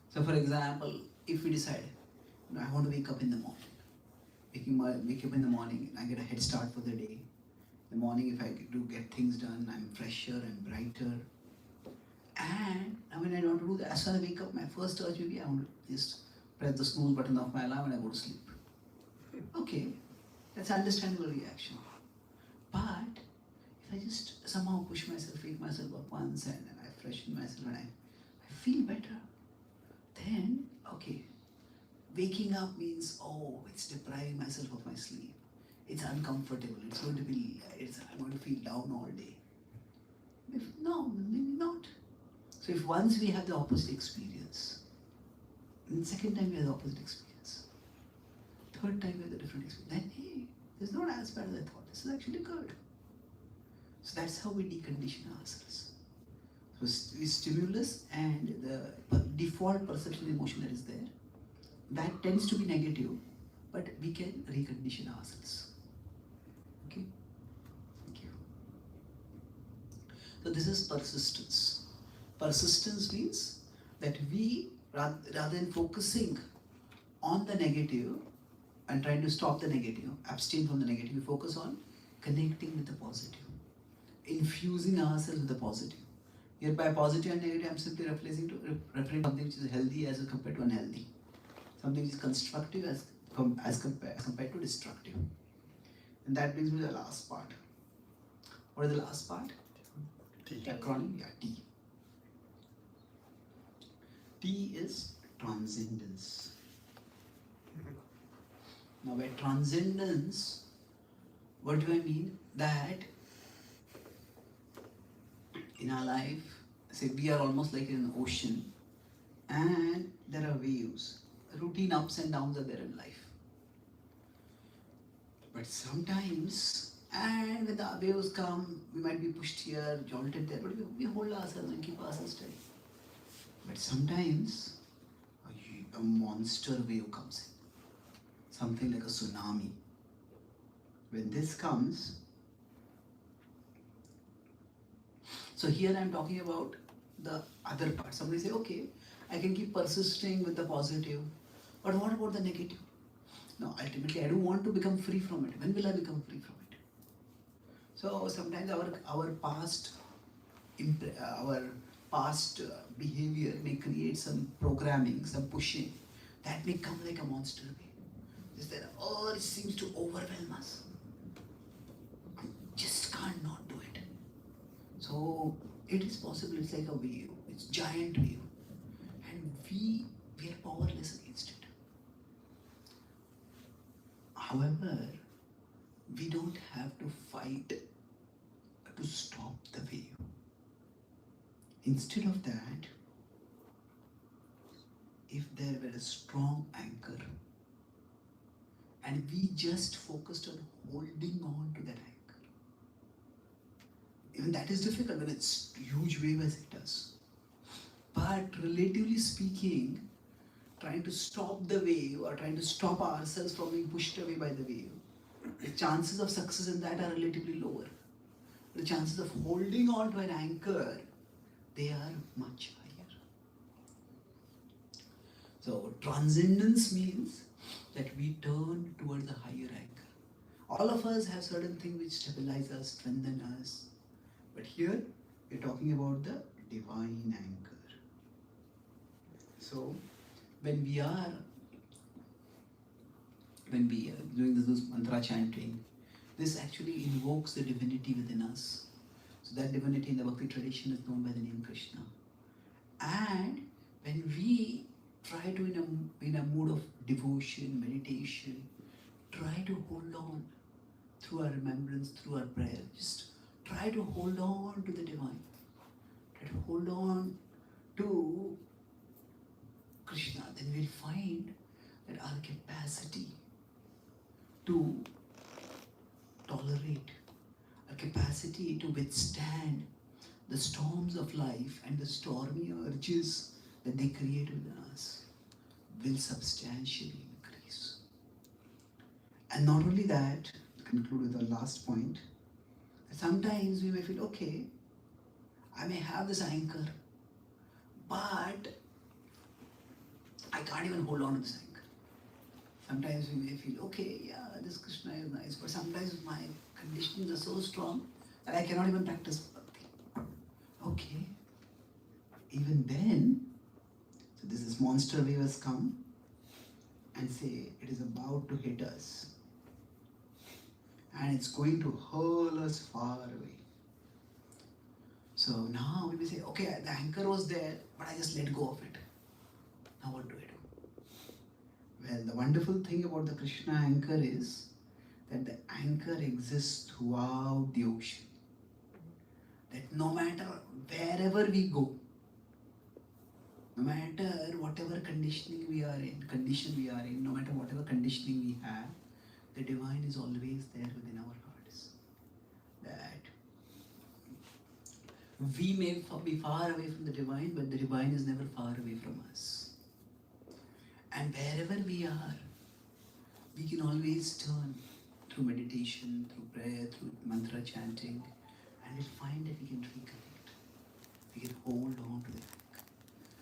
So for example, if we decide, I want to wake up in the morning, wake up in the morning, and I get a head start for the day. In the morning, if I do get things done, I'm fresher and brighter. And when I want to do that, as soon as I wake up, my first urge will be, I want to just press the snooze button of my alarm and I go to sleep. Okay, that's an understandable reaction. But if I just somehow push myself, wake myself up once and I freshen myself and I feel better. Then, okay, waking up means, oh, it's depriving myself of my sleep. It's uncomfortable. It's going to be, I'm going to feel down all day. No, maybe not. So if once we have the opposite experience, and second time we have the opposite experience, third time we have the different experience, then hey, it's not as bad as I thought. This is actually good. So that's how we decondition ourselves. So stimulus and the default perception emotion that is there, that tends to be negative, but we can recondition ourselves. Okay? Thank you. So this is persistence. Persistence means that we, rather than focusing on the negative and trying to stop the negative, abstain from the negative, we focus on connecting with the positive, infusing ourselves with the positive. Here by positive and negative, I'm simply referring to something which is healthy as compared to unhealthy, something which is constructive as compared to destructive. And that brings me to the last part. What is the last part? T. Acronym, yeah, T. T is transcendence. Now by transcendence, what do I mean? That in our life, say we are almost like in an ocean and there are waves. Routine ups and downs are there in life. But sometimes, and when the waves come, we might be pushed here, jolted there, but we hold ourselves and keep ourselves steady. But sometimes a monster wave comes in, something like a tsunami. When this comes, so here I am talking about the other part. Somebody say, okay, I can keep persisting with the positive, but what about the negative? No, ultimately I don't want to become free from it. When will I become free from it? So sometimes our past behavior may create some programming, some pushing that may come like a monster wave. Just that, oh, it seems to overwhelm us. I just can't not do it. So it is possible. It's like a wave. It's giant wave, and we are powerless against it. However, we don't have to fight to stop the wave. Instead of that, if there were a strong anchor and we just focused on holding on to that anchor, even that is difficult when it's huge wave as it does. But relatively speaking, trying to stop the wave or trying to stop ourselves from being pushed away by the wave, the chances of success in that are relatively lower. The chances of holding on to an anchor, they are much higher. So transcendence means that we turn towards a higher anchor. All of us have certain things which stabilize us, strengthen us. But here, we're talking about the divine anchor. So, when we are doing this mantra chanting, this actually invokes the divinity within us. So that divinity in the Bhakti tradition is known by the name Krishna. And when we try to, in a mood of devotion, meditation, try to hold on through our remembrance, through our prayer, just try to hold on to the divine. Try to hold on to Krishna, then we'll find that our capacity to tolerate, our capacity to withstand the storms of life and the stormy urges that they create within us will substantially increase. And not only that, to conclude with the last point, sometimes we may feel, okay, I may have this anchor, but I can't even hold on to this anchor. Sometimes we may feel, okay, yeah, this Krishna is nice, but sometimes my conditions are so strong that I cannot even practice bhakti. Okay, even then, so this monster wave has come and say it is about to hit us and it's going to hurl us far away. So now when we say, okay, the anchor was there, but I just let go of it. Now what do I do? Well, the wonderful thing about the Krishna anchor is that the anchor exists throughout the ocean. That no matter wherever we go, no matter whatever condition we are in, no matter whatever conditioning we have, the divine is always there within our hearts. That we may be far away from the divine, but the divine is never far away from us. And wherever we are, we can always turn through meditation, through prayer, through mantra chanting, and we'll find that we can reconnect. We can hold on to the anchor.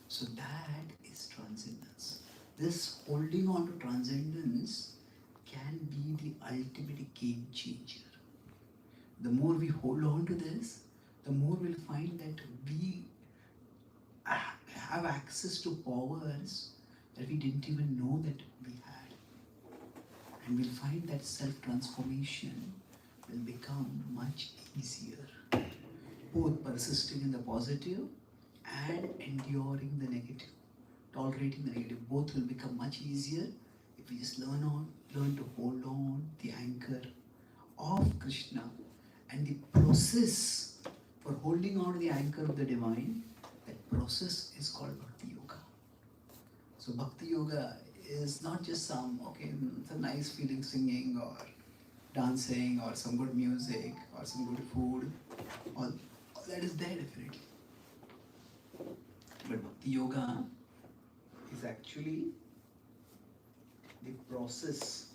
So that is transcendence. This holding on to transcendence can be the ultimate game changer. The more we hold on to this, the more we'll find that we have access to powers that we didn't even know that we had. And we'll find that self-transformation will become much easier. Both persisting in the positive and enduring the negative, tolerating the negative, both will become much easier if we just learn to hold on the anchor of Krishna. And the process for holding on to the anchor of the divine, that process is called Bhakti Yoga. So Bhakti Yoga is not just some nice feeling singing or dancing or some good music or some good food. All that is there definitely. But Bhakti Yoga is actually the process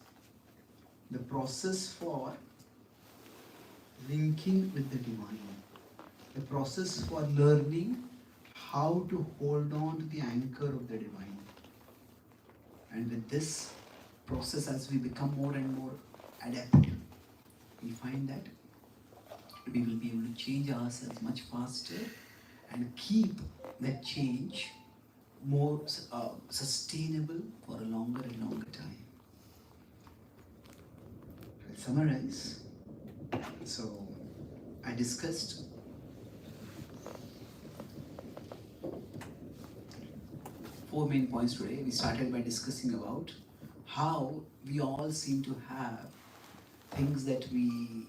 for linking with the divine, the process for learning how to hold on to the anchor of the divine. And with this process, as we become more and more adept, we find that we will be able to change ourselves much faster and keep that change more sustainable for a longer and longer time. I'll summarize. So, I discussed four main points today. We started by discussing about how we all seem to have things that we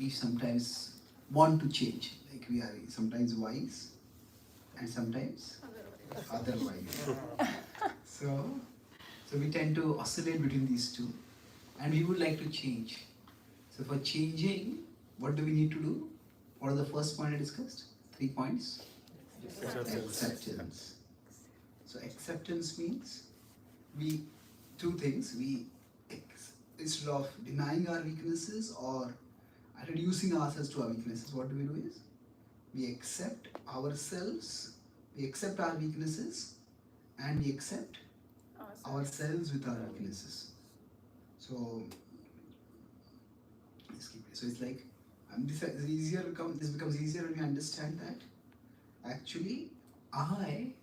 sometimes want to change. Like we are sometimes wise and sometimes otherwise. So we tend to oscillate between these two, and we would like to change. So for changing, what do we need to do? What are the first point I discussed? 3 points. Acceptance. So acceptance means two things. Instead of denying our weaknesses or reducing ourselves to our weaknesses, what do is we accept ourselves, we accept our weaknesses, and we accept ourselves with our weaknesses. So it's like this becomes easier when we understand that actually I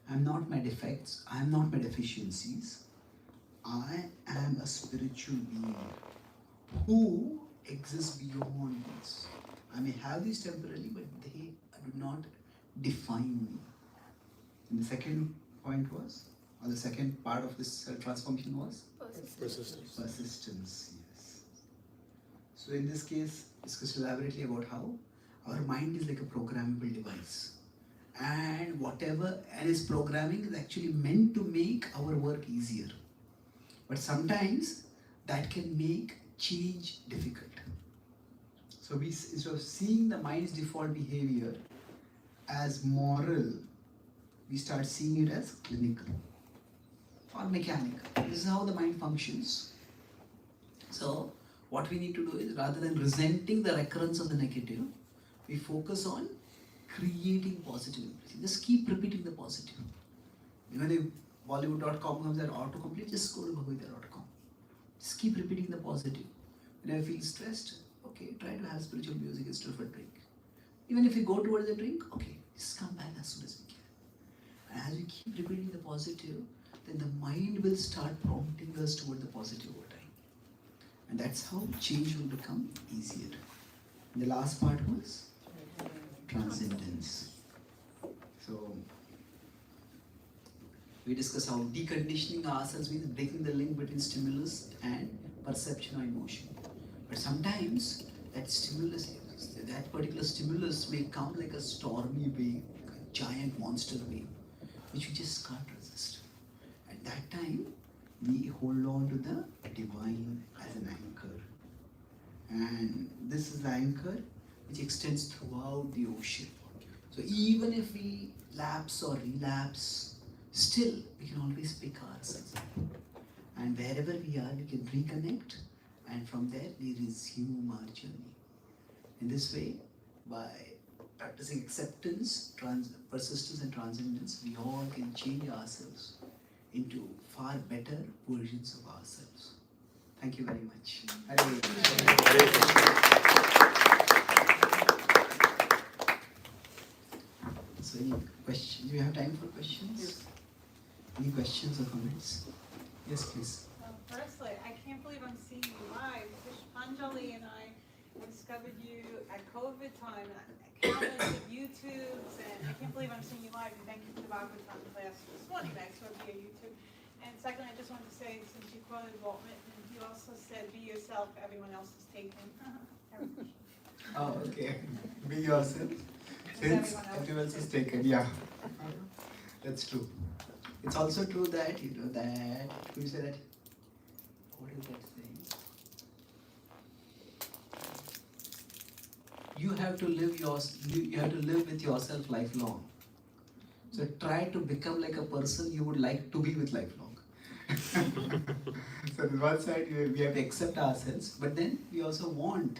am not my defects, I am not my deficiencies. I am a spiritual being who exists beyond this. I may have these temporarily, but they do not define me. And the second point was, or the second part of this transformation was? Persistence. Persistence, yes. So in this case, discussed elaborately about how our mind is like a programmable device. And its programming is actually meant to make our work easier. But sometimes that can make change difficult. So instead of seeing the mind's default behavior as moral, we start seeing it as clinical or mechanical. This is how the mind functions. So what we need to do is, rather than resenting the recurrence of the negative, we focus on creating positive. Just keep repeating the positive. Even if Bollywood.com comes at autocomplete, just go to Bhagavad-gita.com. Just keep repeating the positive. When I feel stressed, okay, try to have spiritual music instead of a drink. Even if you go towards a drink, okay, just come back as soon as we can. And as we keep repeating the positive, then the mind will start prompting us toward the positive over time. And that's how change will become easier. And the last part was transcendence. So we discuss how deconditioning ourselves means breaking the link between stimulus and perception or emotion. But sometimes that particular stimulus may come like a stormy wave, a giant monster wave, which we just can't resist. At that time, we hold on to the divine as an anchor. And this is the anchor which extends throughout the ocean. So even if we lapse or relapse, still we can always pick ourselves up. And wherever we are, we can reconnect, and from there we resume our journey. In this way, by practicing acceptance, persistence and transcendence, we all can change ourselves into far better versions of ourselves. Thank you very much. So any questions? Do you have time for questions? Yes. Any questions or comments? Yes, please. Firstly, I can't believe I'm seeing you live. Panjali and I discovered you at COVID time. Countless of YouTubes, and I can't believe I'm seeing you live. And thank you for the Bhagavatam class this morning. I saw via YouTube. And second, I just wanted to say, since you quoted Walt Whitman, you also said, "Be yourself. Everyone else is taken." Oh, okay. Be yourself. Since everyone else is taken, yeah. That's true. It's also true that, who said that? What is that saying? You have to live with yourself lifelong. So try to become like a person you would like to be with lifelong. So on one side we have to accept ourselves, but then we also want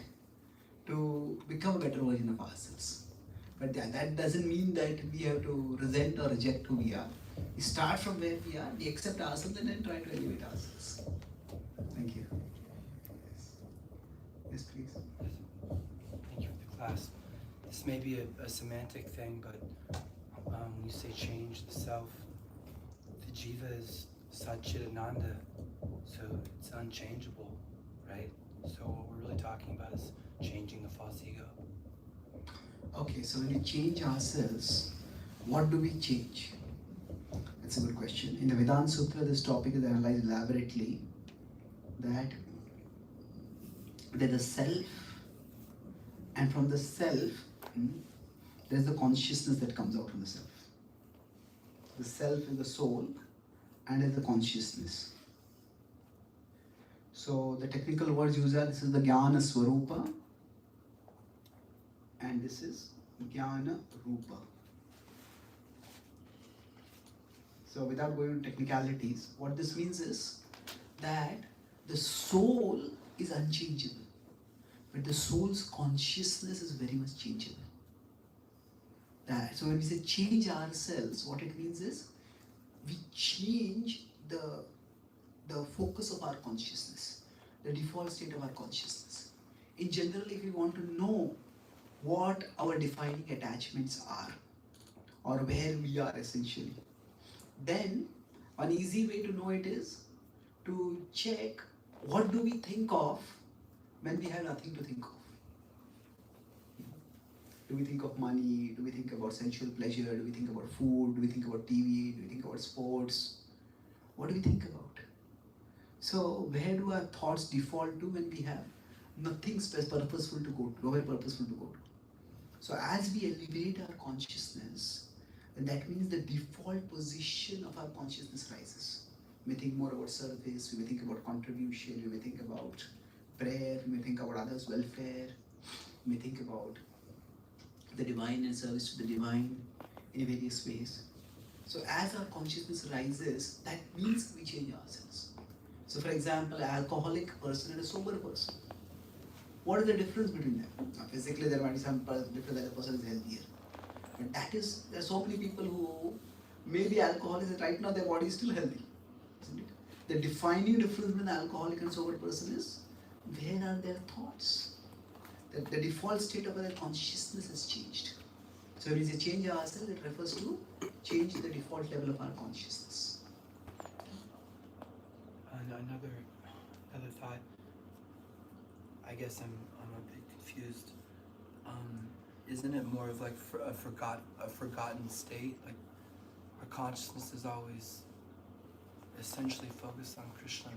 to become a better version of ourselves. But that doesn't mean that we have to resent or reject who we are. We start from where we are, we accept ourselves, and then try to elevate ourselves. Thank you. Yes, please. Thank you for the class. This may be a semantic thing, but when you say change the self, the jiva is Satchidananda, so it's unchangeable, right? So what we're really talking about is changing the false ego. Okay, so when we change ourselves, what do we change? That's a good question. In the Vedanta Sutra, this topic is analyzed elaborately, that there's a self, and from the self, there's the consciousness that comes out from the self. The self is the soul, and is the consciousness. So the technical words used are, this is the Jnana Swarupa, and this is Jnana Rupa. So without going into technicalities, what this means is that the soul is unchangeable, but the soul's consciousness is very much changeable. So when we say change ourselves, what it means is we change the focus of our consciousness, the default state of our consciousness. In general, if we want to know what our defining attachments are, or where we are essentially, then one easy way to know it is to check what do we think of when we have nothing to think of. Do we think of money? Do we think about sensual pleasure? Do we think about food? Do we think about TV? Do we think about sports? What do we think about? So where do our thoughts default to when we have nothing purposeful to go to, nowhere purposeful to go to? So as we elevate our consciousness, then that means the default position of our consciousness rises. We may think more about service, we may think about contribution, we may think about prayer, we may think about others' welfare, we may think about the divine and service to the divine in various ways. So as our consciousness rises, that means we change ourselves. So for example, an alcoholic person and a sober person. What is the difference between them? Now, physically there might be some difference that a person is healthier. But there are so many people who may be alcoholics and right now their body is still healthy. Isn't it? The defining difference between an alcoholic and sober person is where are their thoughts? The default state of their consciousness has changed. So when we say change ourselves, it refers to change the default level of our consciousness. Another thought. I guess I'm a bit confused. isn't it more of like a forgotten state? Like our consciousness is always essentially focused on Krishna,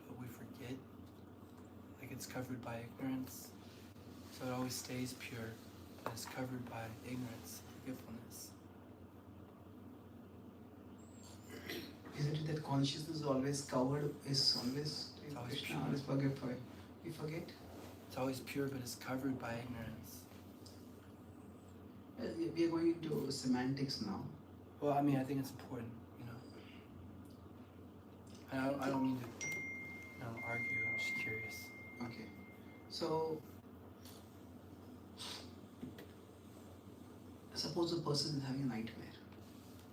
but we forget. Like it's covered by ignorance, so it always stays pure, but it's covered by ignorance, forgetfulness. Isn't it that consciousness is always covered, is always It's always Krishna, pure. always forgetful? We forget? It's always pure, but it's covered by ignorance. Well, we are going into semantics now. Well, I mean, I think it's important, you know. And I don't mean to, argue. I'm just curious. Okay. So, suppose a person is having a nightmare.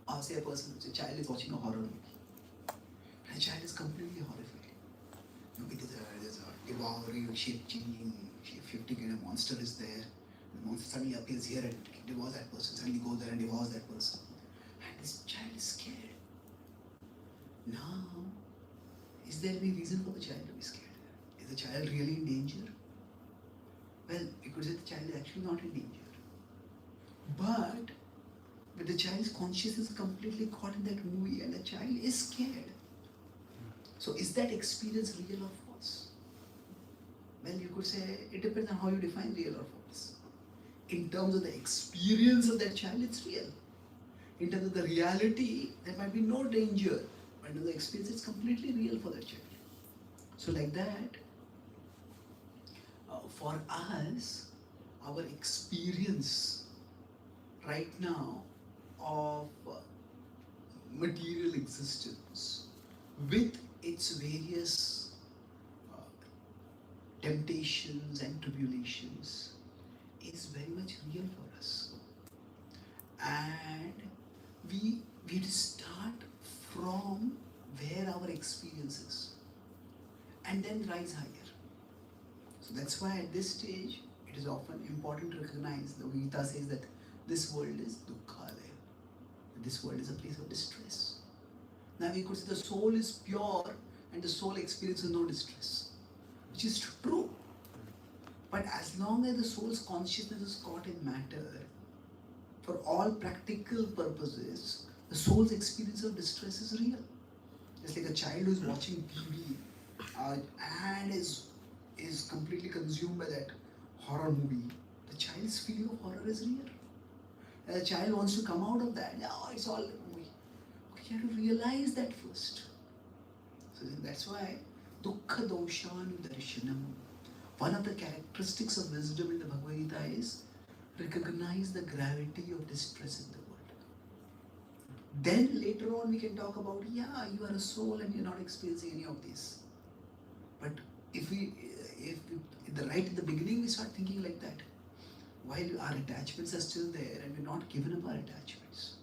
Or say a child is watching a horror movie. And the child is completely horrified. Maybe there's a devouring, shape-changing, shape-shifting kind of monster is there. The monster suddenly appears here and devours that person. Suddenly goes there and devours that person. And this child is scared. Now, is there any reason for the child to be scared? Is the child really in danger? Well, you could say the child is actually not in danger. But the child's consciousness is completely caught in that movie and the child is scared. So is that experience real or false? Well, you could say it depends on how you define real or false. In terms of the experience of that child, it's real. In terms of the reality, there might be no danger. But in the experience, it's completely real for that child. So like that, for us, our experience right now of material existence with its various temptations and tribulations is very much real for us. And we start from where our experience is and then rise higher. So that's why at this stage it is often important to recognize, the Gita says that this world is dukkhalaya. This world is a place of distress. Now we could say the soul is pure and the soul experiences no distress, which is true. But as long as the soul's consciousness is caught in matter, for all practical purposes, the soul's experience of distress is real. Just like a child who is watching TV and is completely consumed by that horror movie, the child's feeling of horror is real. And the child wants to come out of that. Oh, it's all a movie. Okay, you have to realize that first. So that's why dukkha doshanudarshanam. One of the characteristics of wisdom in the Bhagavad Gita is recognize the gravity of distress in the world. Then later on we can talk about, yeah, you are a soul and you're not experiencing any of this. But if right at the beginning we start thinking like that, while our attachments are still there and we're not given up our attachments,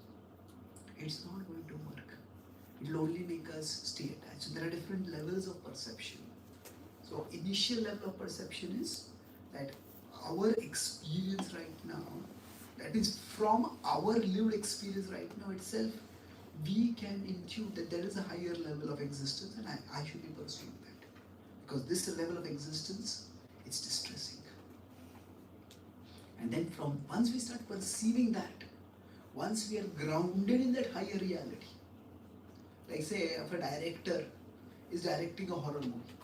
it's not going to work. It will only make us stay attached. So there are different levels of perception. So initial level of perception is that our experience right now, that is from our lived experience right now itself, we can intuit that there is a higher level of existence and I should be pursuing that. Because this level of existence, it's distressing. And then once we start perceiving that, once we are grounded in that higher reality, like say if a director is directing a horror movie,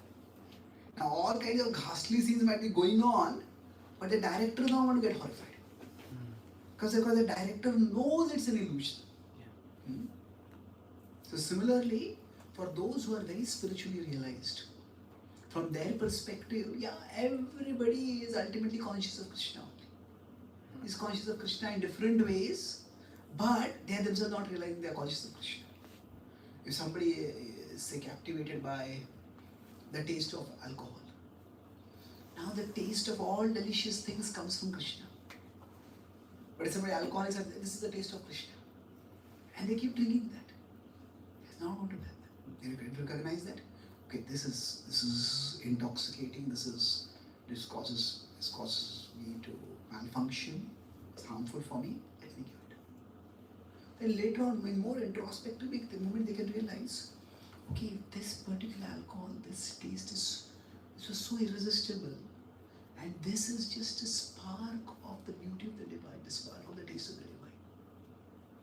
now all kinds of ghastly scenes might be going on, but the director is not going to get horrified. Because the director knows it's an illusion. Yeah. So similarly, for those who are very spiritually realized, from their perspective, yeah, everybody is ultimately conscious of Krishna. Is conscious of Krishna in different ways, but they are themselves not realizing they are conscious of Krishna. If somebody is, say, captivated by the taste of alcohol, now the taste of all delicious things comes from Krishna. But if somebody alcoholic says, this is the taste of Krishna, and they keep drinking that, it's not going to happen. They recognize that, okay, this is intoxicating. This causes me to malfunction. It's harmful for me. Let me give it. Then later on, when more introspective, the moment they can realize, okay, this particular alcohol, this taste was so irresistible, and this is just a spark of the beauty of the divine, the spark of the taste of the divine.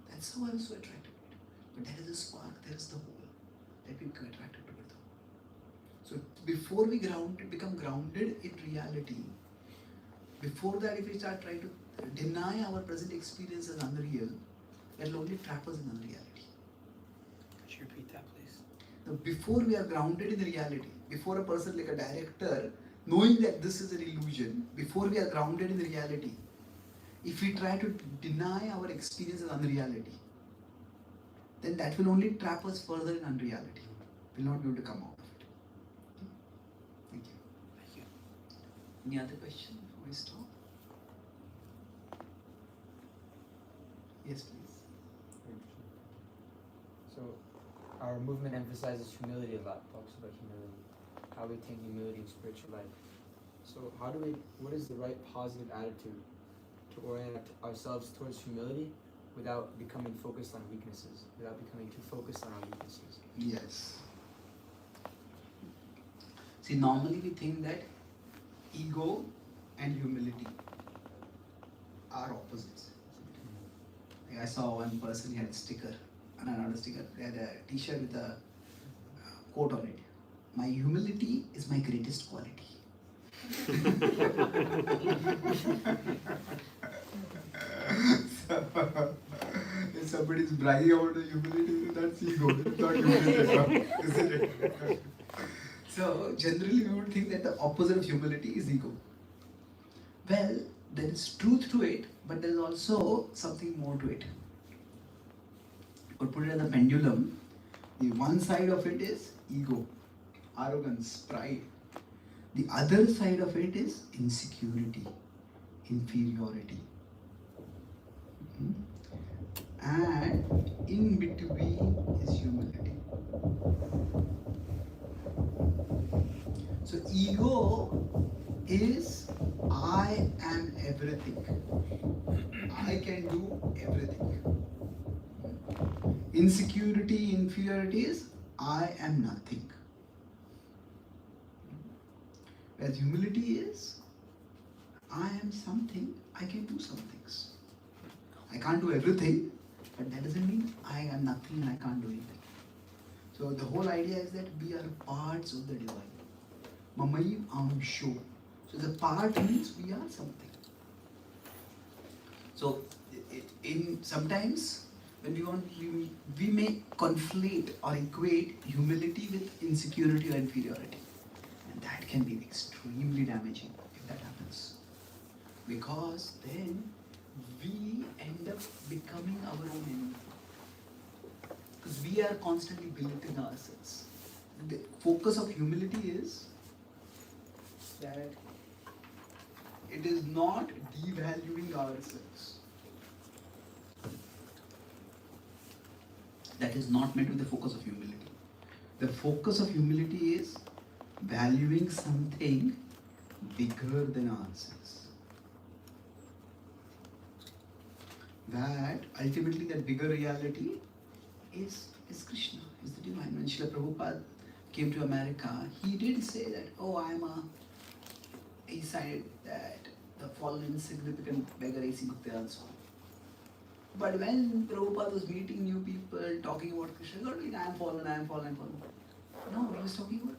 That's how I was so attracted to it. But there is a spark, there is the whole that we become attracted to it. So before we become grounded in reality, before that, if we start trying to deny our present experience as unreal, that will only trap us in unreality. Could you repeat that, please? Now, before we are grounded in reality, before a person like a director, knowing that this is an illusion, before we are grounded in reality, if we try to deny our experience as unreality, then that will only trap us further in unreality. We will not be able to come out of it. Okay? Thank you. Thank you. Any other question before we stop? Yes, please. So, our movement emphasizes humility a lot, talks about humility, how we attain humility in spiritual life. So, what is the right positive attitude to orient ourselves towards humility without becoming focused on weaknesses, without becoming too focused on our weaknesses? Yes. See, normally we think that ego and humility are opposites. Like I saw one person, he had a sticker, not a sticker, he had a t-shirt with a quote on it. My humility is my greatest quality. So, if somebody is bragging about the humility, that's ego, it's not humility, isn't it? So, generally we would think that the opposite of humility is ego. Well, there is truth to it, but there is also something more to it. Or put it as a pendulum, the one side of it is ego, arrogance, pride. The other side of it is insecurity, inferiority. And in between is humility. So ego is I am everything. I can do everything. Insecurity, inferiority is I am nothing. Whereas humility is I am something, I can do some things. I can't do everything, but that doesn't mean I am nothing and I can't do anything. So the whole idea is that we are parts of the divine. Mamai Amsho. So the part means we are something. So in sometimes when we may conflate or equate humility with insecurity or inferiority. And that can be extremely damaging if that happens. Because then we end up becoming our own enemy. Because we are constantly belittling ourselves. The focus of humility is that it is not devaluing ourselves. That is not meant to be the focus of humility. The focus of humility is valuing something bigger than ourselves. That ultimately that bigger reality is Krishna, is the divine. When Srila Prabhupada came to America, he did say that, he said that the fallen insignificant beggar A.C. Gupta also. But when Prabhupada was meeting new people, talking about Krishna, he was not like, I am fallen, I am fallen, I am fallen. No, he was talking about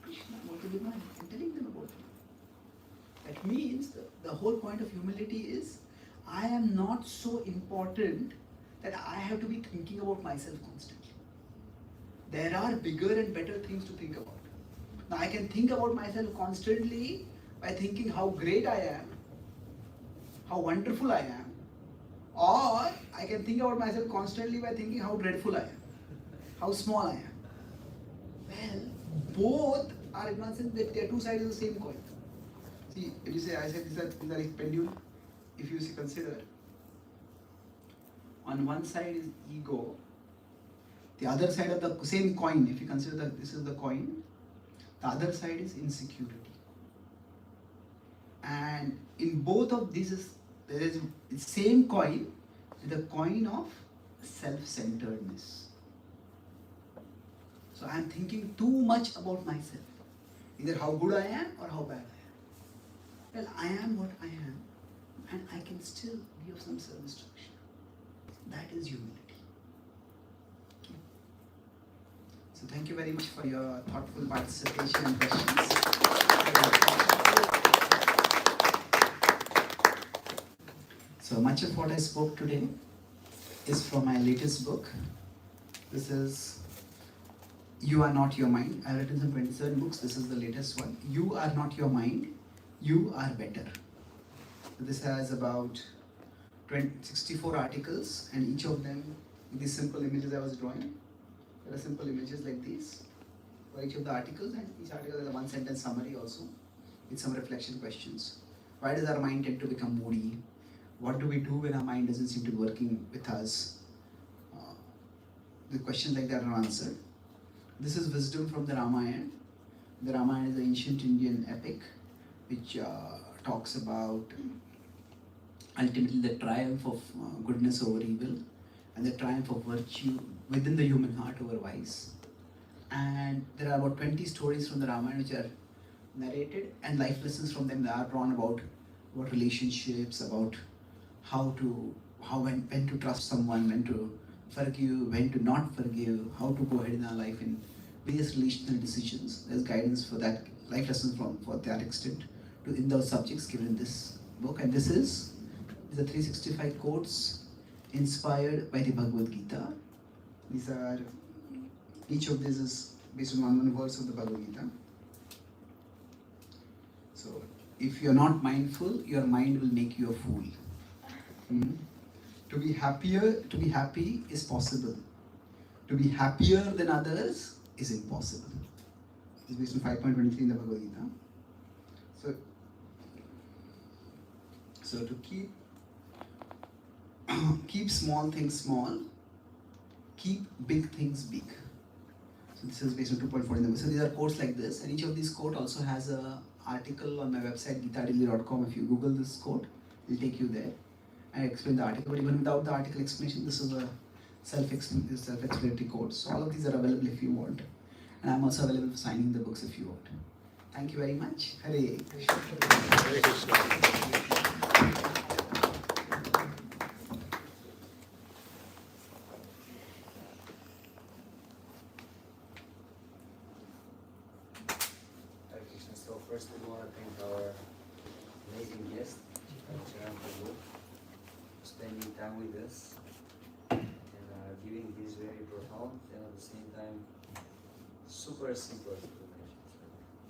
Krishna, about the divine, and telling them about it. That means the whole point of humility is, I am not so important that I have to be thinking about myself constantly. There are bigger and better things to think about. Now I can think about myself constantly by thinking how great I am, how wonderful I am, or I can think about myself constantly by thinking how dreadful I am, how small I am. Well, both are in one sense that they are two sides of the same coin. See, if you say, I said these are like pendulum, if you consider, on one side is ego, the other side of the same coin, if you consider that this is the coin, the other side is insecurity. And in both of these, there is the same coin, the coin of self-centeredness. So I am thinking too much about myself, either how good I am or how bad I am. Well, I am what I am, and I can still be of some service to Krishna. That is humility. Okay. So thank you very much for your thoughtful participation and questions. So much of what I spoke today is from my latest book. This is You Are Not Your Mind. I've written some 27 books. This is the latest one. You Are Not Your Mind. You Are Better. This has about 64 articles, and each of them with these simple images I was drawing. There are simple images like these for each of the articles, and each article has a one sentence summary also with some reflection questions. Why does our mind tend to become moody? What do we do when our mind doesn't seem to be working with us? The questions like that are answered. This is wisdom from the Ramayana. The Ramayana is an ancient Indian epic which talks about ultimately the triumph of goodness over evil and the triumph of virtue within the human heart over vice. And there are about 20 stories from the Ramayana which are narrated, and life lessons from them that are drawn about relationships, about when to trust someone, when to forgive, when to not forgive, how to go ahead in our life in various relational decisions. There's guidance for that, life lessons for that extent in those subjects given in this book. And this is the 365 quotes inspired by the Bhagavad Gita. Each of these is based on one verse of the Bhagavad Gita. So, if you're not mindful, your mind will make you a fool. To be happy is possible. To be happier than others is impossible. It's based on 5.23 in the Bhagavad Gita. So to keep small things small, keep big things big. So this is based on 2.4 in the book. So these are quotes like this, and each of these quotes also has an article on my website gitadaily.com. If you Google this quote, it will take you there. I explain the article, but even without the article explanation, this is a self-explanatory quote. So all of these are available if you want, and I'm also available for signing the books if you want. Thank you very much. Hare Krishna. Hare Krishna. So first we want to thank our amazing guest, Charan, for spending time with us and giving these very profound and at the same time super simple explanations.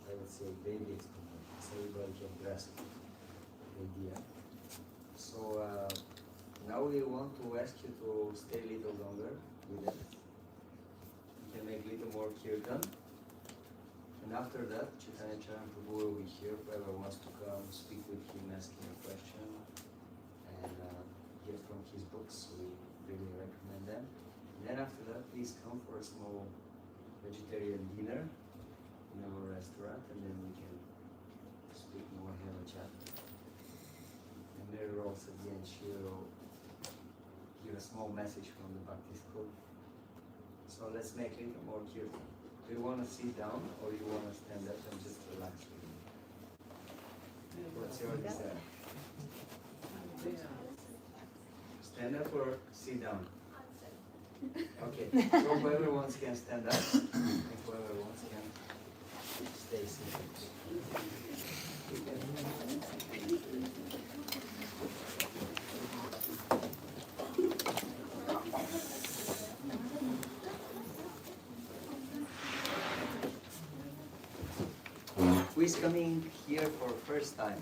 I would say baby explanations, so everybody can grasp the idea. So now we want to ask you to stay a little longer with us. You can make a little more kirtan. And after that, Chaitanya Charan Prabhu will be here. Whoever wants to come, speak with him, ask him a question, and get from his books. We really recommend them. And then after that, please come for a small vegetarian dinner in our restaurant, and then we can speak more, have a chat. And Mary Rose at the end, she will give a small message from the Bhakti school. So let's make it more kirtan. Do you want to sit down or you want to stand up and just relax with me? What's your desire? Stand up or sit down? Okay, so whoever wants can stand up and whoever wants can stay seated. Who is coming here for first time?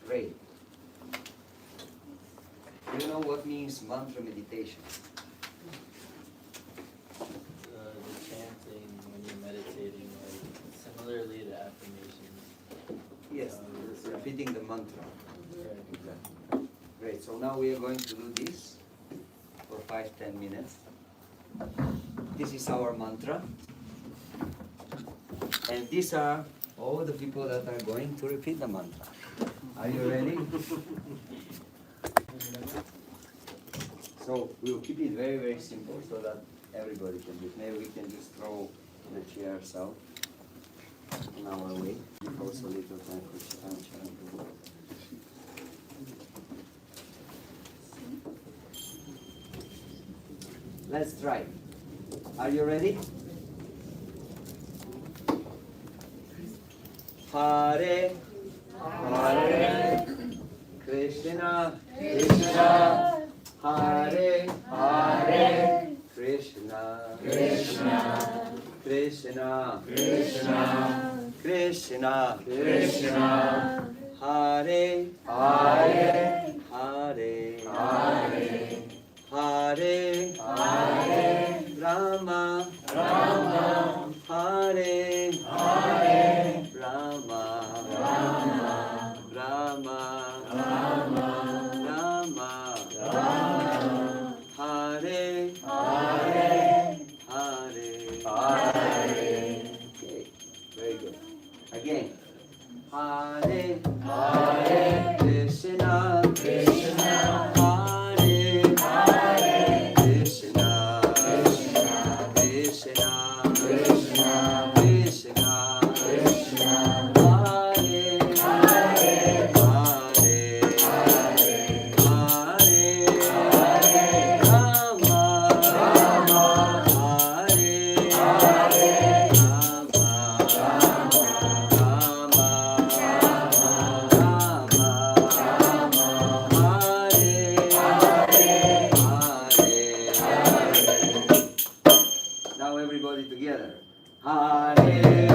Great. Do you know what means mantra meditation? The chanting when you're meditating, like similarly to affirmations. Yes, repeating the mantra. Right. Exactly. Great, so now we are going to do this for 5-10 minutes. This is our mantra. And these are all the people that are going to repeat the mantra. Are you ready? So we will keep it very, very simple so that everybody can do it. Maybe we can just throw the chairs out. on our way. Also a little time for Charan. Let's try. Are you ready? Hare Hare Krishna Krishna Hare Hare Krishna Krishna Krishna Krishna Krishna Krishna Hare Hare Hare Hare Hare Hare Rama Rama Hare Hare Rama Rama Rama Rama Rama Rama Hare Hare Hare Hare. Okay, very good. Again. Hare Hare Krishna Krishna Hare Hare Krishna Krishna Krishna Krishna Krishna Krishna Hare Hare Hare Hare Hare Hare Rama Rama Hare Hare Rama Now everybody together. Hare Hare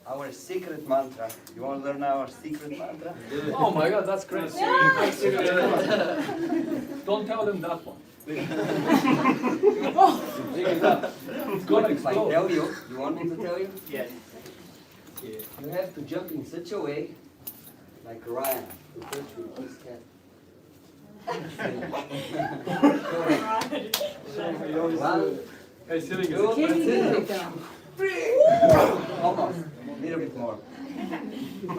Our secret mantra. You want to learn our secret mantra? Oh my God, that's great. Don't tell them that one. It's gonna If I explode. tell you, you want me to tell you? Yes. You have to jump in such a way, like Ryan, who first with his cat. One, Hey, sitting two, is three. Almost. A little bit more.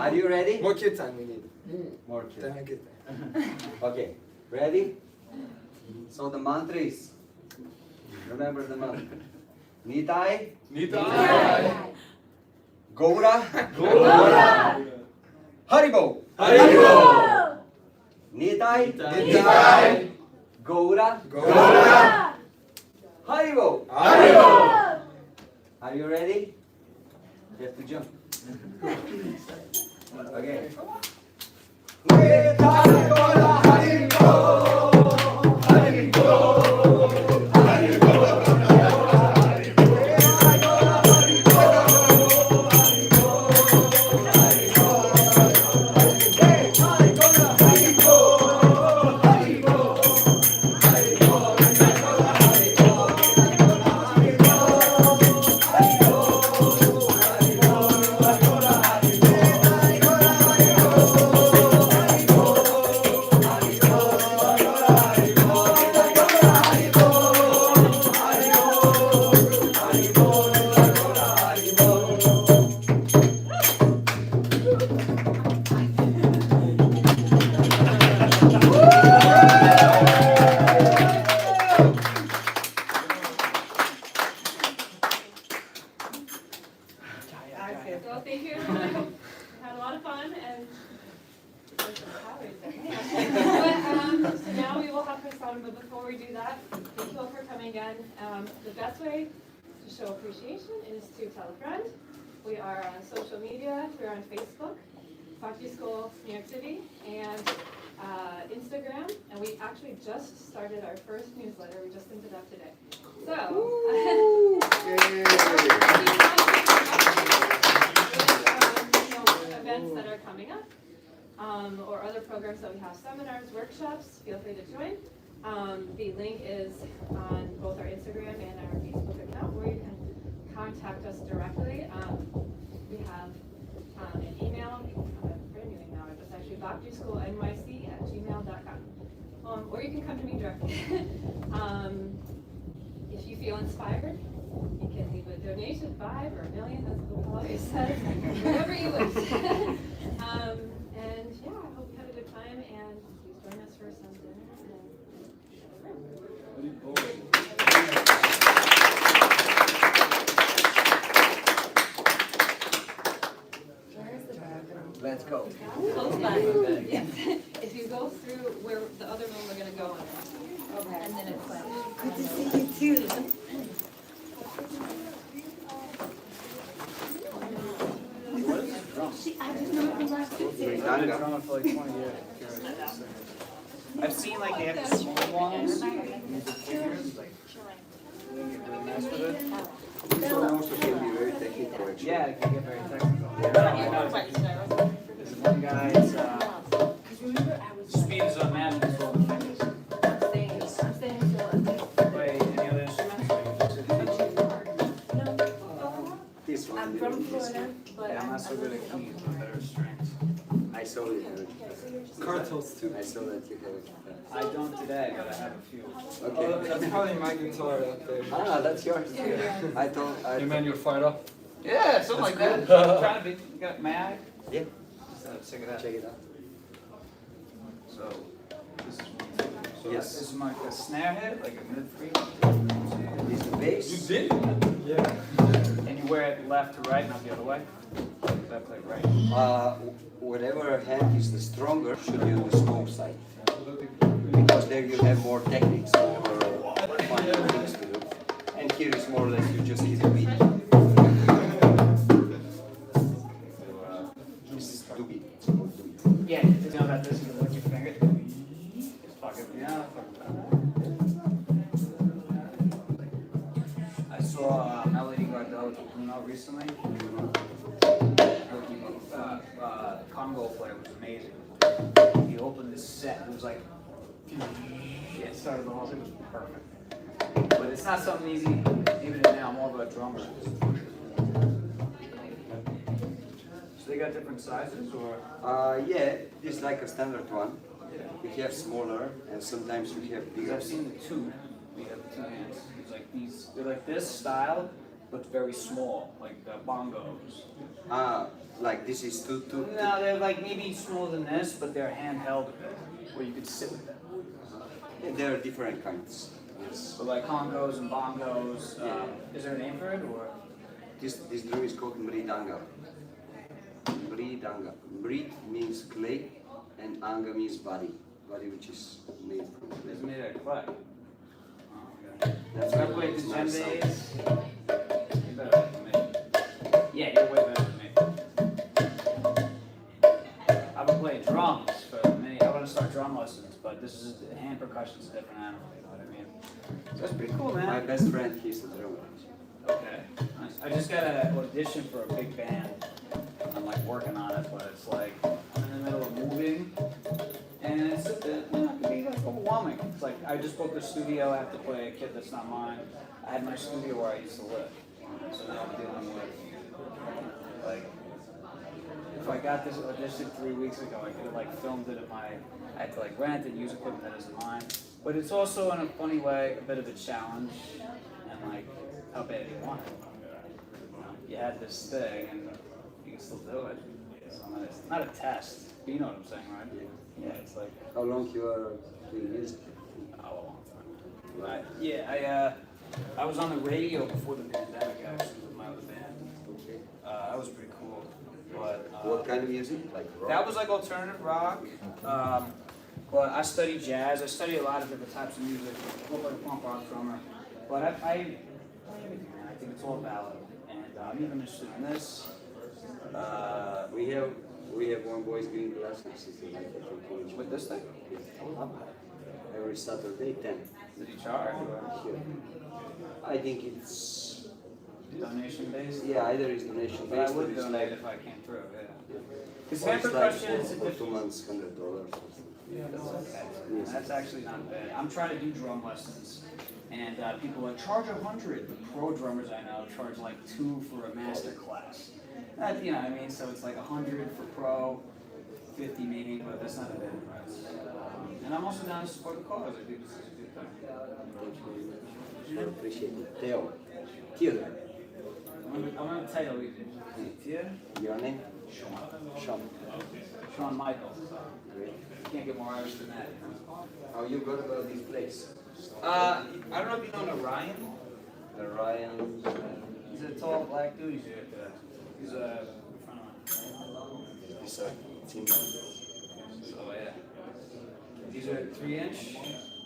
Are you ready? More kid time we need. More kids. Then I get Okay, ready? So the mantra is, remember the mantra. Nitai, Nitai. Gaura, Haribo. Nitai, Gaura, Haribo. Are you ready? You have to jump. Okay. Nitai, Gaura, that. Thank you all for coming again. The best way to show appreciation is to tell a friend. We are on social media. We're on Facebook, Bhakti School New York City, and Instagram. And we actually just started our first newsletter. We just sent it out today. Events that are coming up, or other programs that we have, seminars, workshops, feel free to join. The link is on both our Instagram and our Facebook account, where you can contact us directly. We have an email, a brand new email address actually, bhaktischoolnyc@gmail.com. Or you can come to me directly. If you feel inspired, you can leave a donation, 5 or $1 million, that's what Paul always says, whatever you wish. And yeah, I hope you had a good time, and please join us for some dinner. Let's go. Close by. Yes. If you go through where the other room we're gonna go in, and then it's like. Good to see you too. I just know it was last week. I've been drumming for like 20 years. I've seen like they have the small ones. So also can be very technical actually. Yeah, it can get very technical. There's one guy, it's speed is unmatched, it's all the fingers. I'm staying still. Play any other instruments? This one. I'm from Florida, but Yeah, I'm not so good at keys, but better at strings. I saw it. Cartels too. I saw that you have it. I don't today, but I have a few. Okay. That's probably my guitar out there. Ah, that's yours. I thought. You mean you're fired up? Yeah, something like that. Trying to be, you got mad? Yeah. Check it out. Check it out. So, this is one. So Yes. this is my a snare head, like a mid-free. Is the bass? You did? Yeah. And you wear it left to right, not the other way. Left, like right. Whatever hand is the stronger should be on the small side. Because there you have more techniques, more finer things to do. And here is more or less you just hit a beat. This is do beat. Yeah, you know that this is like your finger. Just fuck it. Yeah, I saw Melody Gardot at Bruno recently. Congo player was amazing. He opened this set, it was like, yeah, it started the whole thing, it was perfect. But it's not something easy, even now, I'm more of a drummer. So they got different sizes, or? Yeah, this is like a standard one. You have smaller and sometimes you have Because bigger. I've seen the two, we have two hands. It's like these, they're like this style, but very small, like bongos. Like this is two. No, they're like maybe smaller than this, but they're handheld, where you could sit with them. Yeah, there are different kinds. Yes. So like congos and bongos. Is there a name for it, or? This drum is called mridanga. Mridanga. Mrid means clay, and anga means body. Body which is made from clay. It's made out of clay. Oh, okay. That's So I why played it's the nice djembes. You're better than me. Yeah, you're way better than me. I've been playing drums for many. I want to start drum lessons, but this is hand percussion's a different animal. You know what I mean? So that's pretty cool, man. My best friend, he's a drummer. Okay, nice. I just got an audition for a big band. I'm like working on it, but it's like I'm in the middle of moving, and it's a bit, you know, it can be like overwhelming. It's like I just booked a studio. I have to play a kid that's not mine. I had my studio where I used to live, so now I'm dealing with like if I got this audition 3 weeks ago, I could have like filmed it in my. I had to like rent it, use equipment that isn't mine. But it's also in a funny way a bit of a challenge, and like how bad do you want it? You know, you had this thing, and you can still do it. So it's not a test. But you know what I'm saying, right? Yeah, it's like How long you are doing music? a long time. I was on the radio before the pandemic actually with my other band. Okay. That was pretty cool. But What kind of music? Like rock? that was like alternative rock. But I study jazz. I study a lot of different types of music. I look like a punk rock drummer. But I play everything, man. I think it's all valid. And I'm even interested in this. We have one boys doing classes With this thing? every Saturday 10. Did you charge? Here. I think it's Donation based? yeah, either it's donation But I based or would it's donate like if I came through, yeah. Because or hand it's like percussion is a for 2 different. months $100. That's okay. That's actually not bad. I'm trying to do drum lessons, and people are like charge 100. The pro drummers I know charge like 2 for a master class. You know what I mean? So it's like 100 for pro, 50 maybe, but that's not a bad price. And I'm also down to support the cause. I think this is a good thing. I appreciate it. Theo. Theodore. I'm gonna tell you. Tia? Your name? Sean. Shawn Michaels. Great. Can't get more Irish than that. How you got about this place? I don't know if you know Ryan. The Ryan. He's a tall black dude. He's a friend of mine. He's a team member. So yeah. These are 3-inch,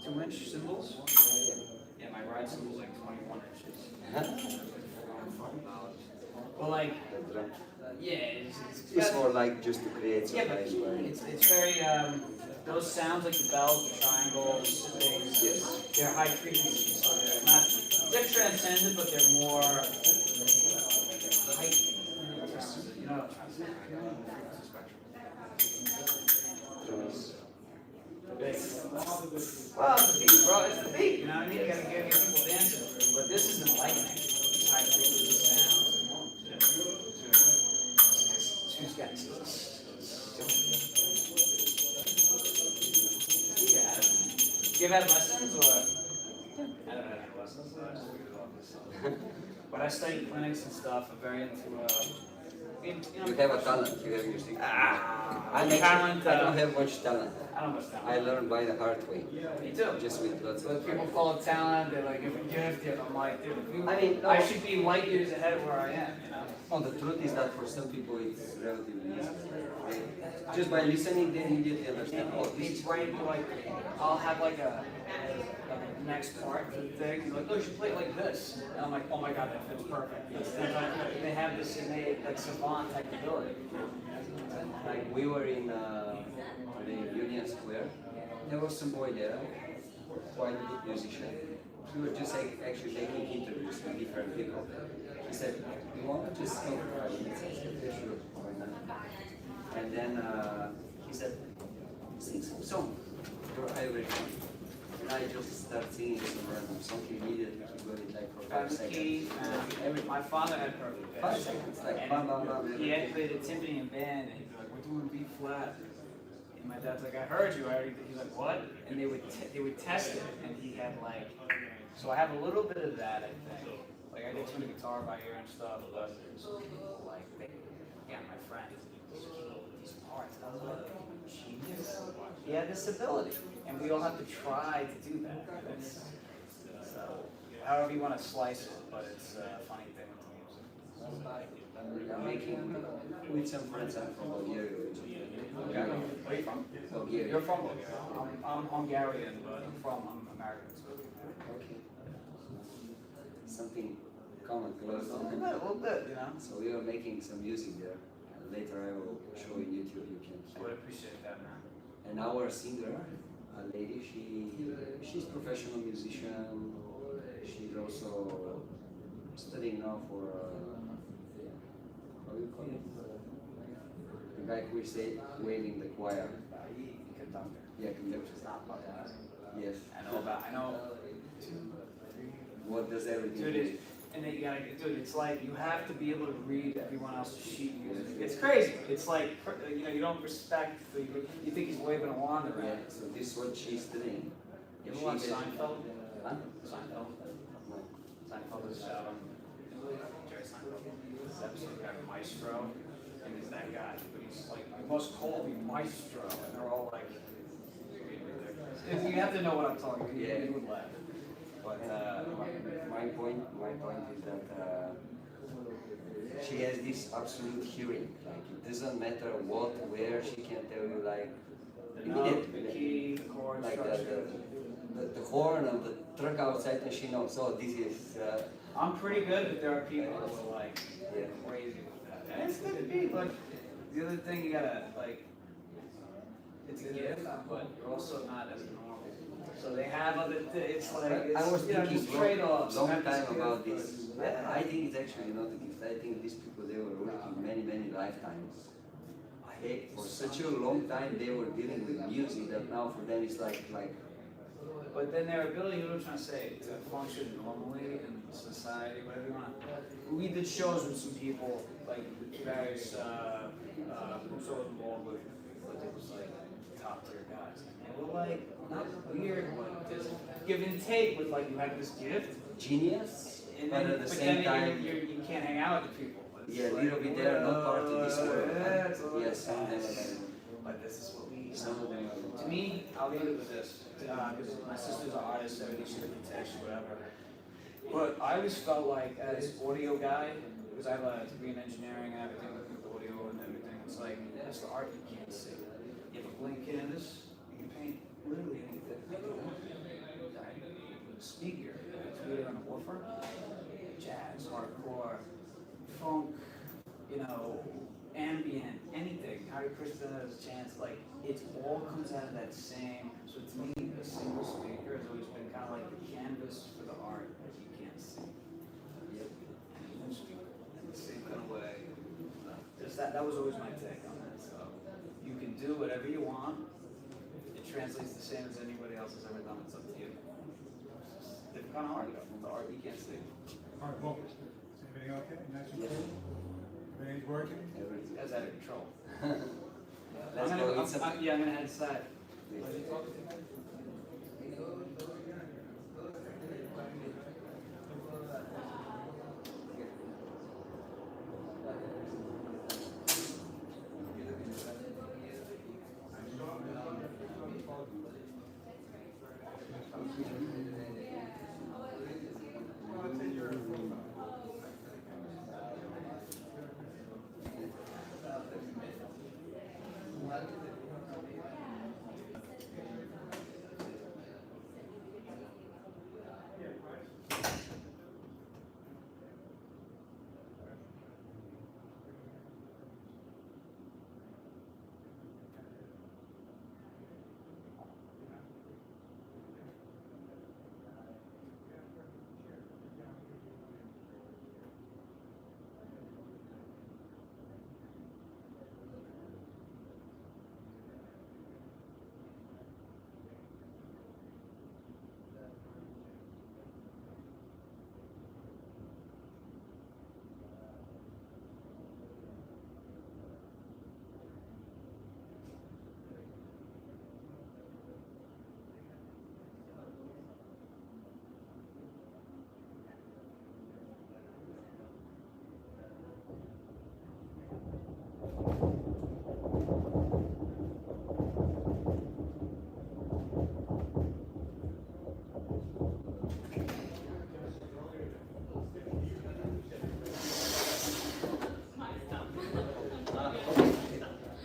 2-inch cymbals. Yeah, my ride cymbal's like 21 inches. Well, like, yeah, It's more like just to create some yeah, but nice way. it's very those sounds like the bells, the triangles, things. Yes. They're high frequencies, so they're transcendent, but they're more height. You know what I'm trying to say? Frequency spectrum. Well, it's the beat, bro. It's the beat. You know what I mean? You gotta get people dancing. But this is enlightening. It's high frequency sounds. Who's got You've had lessons, or? I don't have any lessons, so I just figured it out myself. But I study clinics and stuff. I'm very into, You have a talent, you have music. I'm talent. I don't have much talent. I don't have much talent. I learned by the hard way. Me too. Just with lots But of people call it talent, they're like, if a gift, yeah, I'm like, dude, if you- I mean, no. I should be light years ahead of where I am, you know? Well, the truth is that for some people it's relatively easy. Just by listening, they immediately understand. Oh, this It's is right, like, I'll have like a next part of the thing, you're like, oh, you should play it like this. And I'm like, oh my god, that fits perfect. They have this innate, like, savant type ability. like we were in the Union Square. There was some boy there, quite a good musician. We were just like, actually taking interviews with different people. He said, "You want to just sing for 5 minutes?" I said, "Yeah, sure, why not?" And then he said, "Sing some song, your favorite one." And I just started singing some random song immediately. He got it like for 5 seconds. My father had perfect pitch. 5 seconds, like bam, bam, bam. He had played a timpani in band, and he'd be like, "We're doing B flat." And my dad's like, "I heard you." I already. He's like, "What?" And they would test it, and he had like. So I have a little bit of that, I think. Like I did tune the guitar by ear and stuff, but people like, yeah, my friend, these parts. I was like, genius. He had this ability, and we all have to try to do that. So, however you want to slice it, but it's a funny thing with music. I'm making with some friends. I'm from Bulgaria. Where are you from? Bulgaria. You're from Bulgaria. I'm Hungarian, but I'm American. Okay. Something common, close. A little bit, you know. So we are making some music there. Later I will show in YouTube. You can. I would appreciate that, man. And our singer, a lady, she's professional musician. She's also studying now for how do you call it? The guy who is waving the choir. Conductor. Yeah, conductor. Yes. I know. What does everything Dude, and then you gotta, dude, it's like you have to be able to read everyone else's sheet music. It's crazy. It's like, you know, you don't respect, you think he's waving a wand around. Yeah, so this is what she's doing. You ever watch Seinfeld? Huh? Seinfeld? No. Seinfeld is, Jerry Seinfeld. This episode got Maestro, and he's that guy. But he's like, you must call me Maestro. And they're all like, you have to know what I'm talking about. Yeah. You would laugh. But, my point is that she has this absolute hearing. Like it doesn't matter what, where, she can tell you like The note, immediately. the key, the chord Like structure. the horn of the truck outside, and she knows. So this is. I'm pretty good, but there are people who are like Yeah. crazy with that. And it's good to be, but the other thing you gotta like, it's a gift, but you're also not as normal. So they have other, it's like, it's, I was you know, thinking just trade-offs. long Have this time gift, about but- this. Yeah. I think it's actually not a gift. I think these people, they were working many lifetimes. For such a long time they were dealing with music that now for them it's like But then their ability, you know what I'm trying to say, to function normally in society, whatever you want. We did shows with some people, like various, who's so involved with, but it was like top tier guys. And they were like, not weird, but just give and take with like, you have this gift. genius, And but then, at the but same then time, you can't hang out with the people. It's yeah, a like, little bit they are not part of this world. yeah, it's all Yes, some of them But this is what we, some of them to me, I'll leave it with this, because my sister's an artist, so she could text, whatever. But I always felt like, as audio guy, because I have a degree in engineering and everything with audio and everything, it's like, that's the art you can't see. You have a blank canvas, you can paint literally anything. Speaker, Twitter on a woofer, jazz, hardcore, funk, you know, ambient, anything. Hare Krishna has a chance, like, it all comes out of that same, so to me, a single speaker has always been kind of like the canvas for the art that you can't see. Yep. And one speaker, in the same kind of way. Just that was always my take on that. So you can do whatever you want. It translates the same as anybody else has ever done. It's up to you. Different kind of art, the art you can't see. All right, well, is everything okay? Nice and Yes. cool? Everything's working? That's out of control. Let's go eat some. I'm gonna head aside.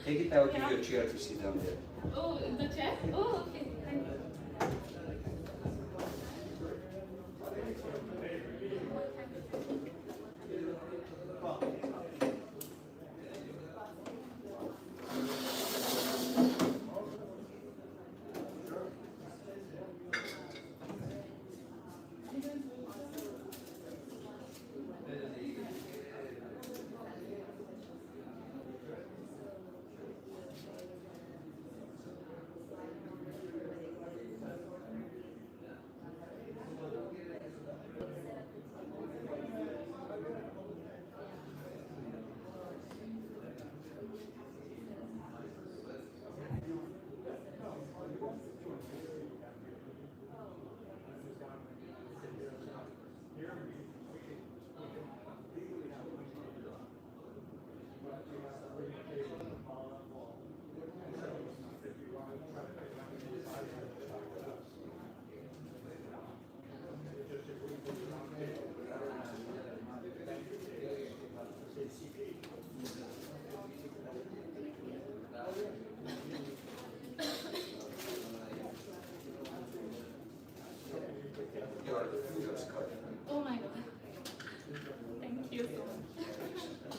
Take it out of your chair to sit down there. Oh, the chair? Oh, okay. Thank you. Oh my god. Thank you so much.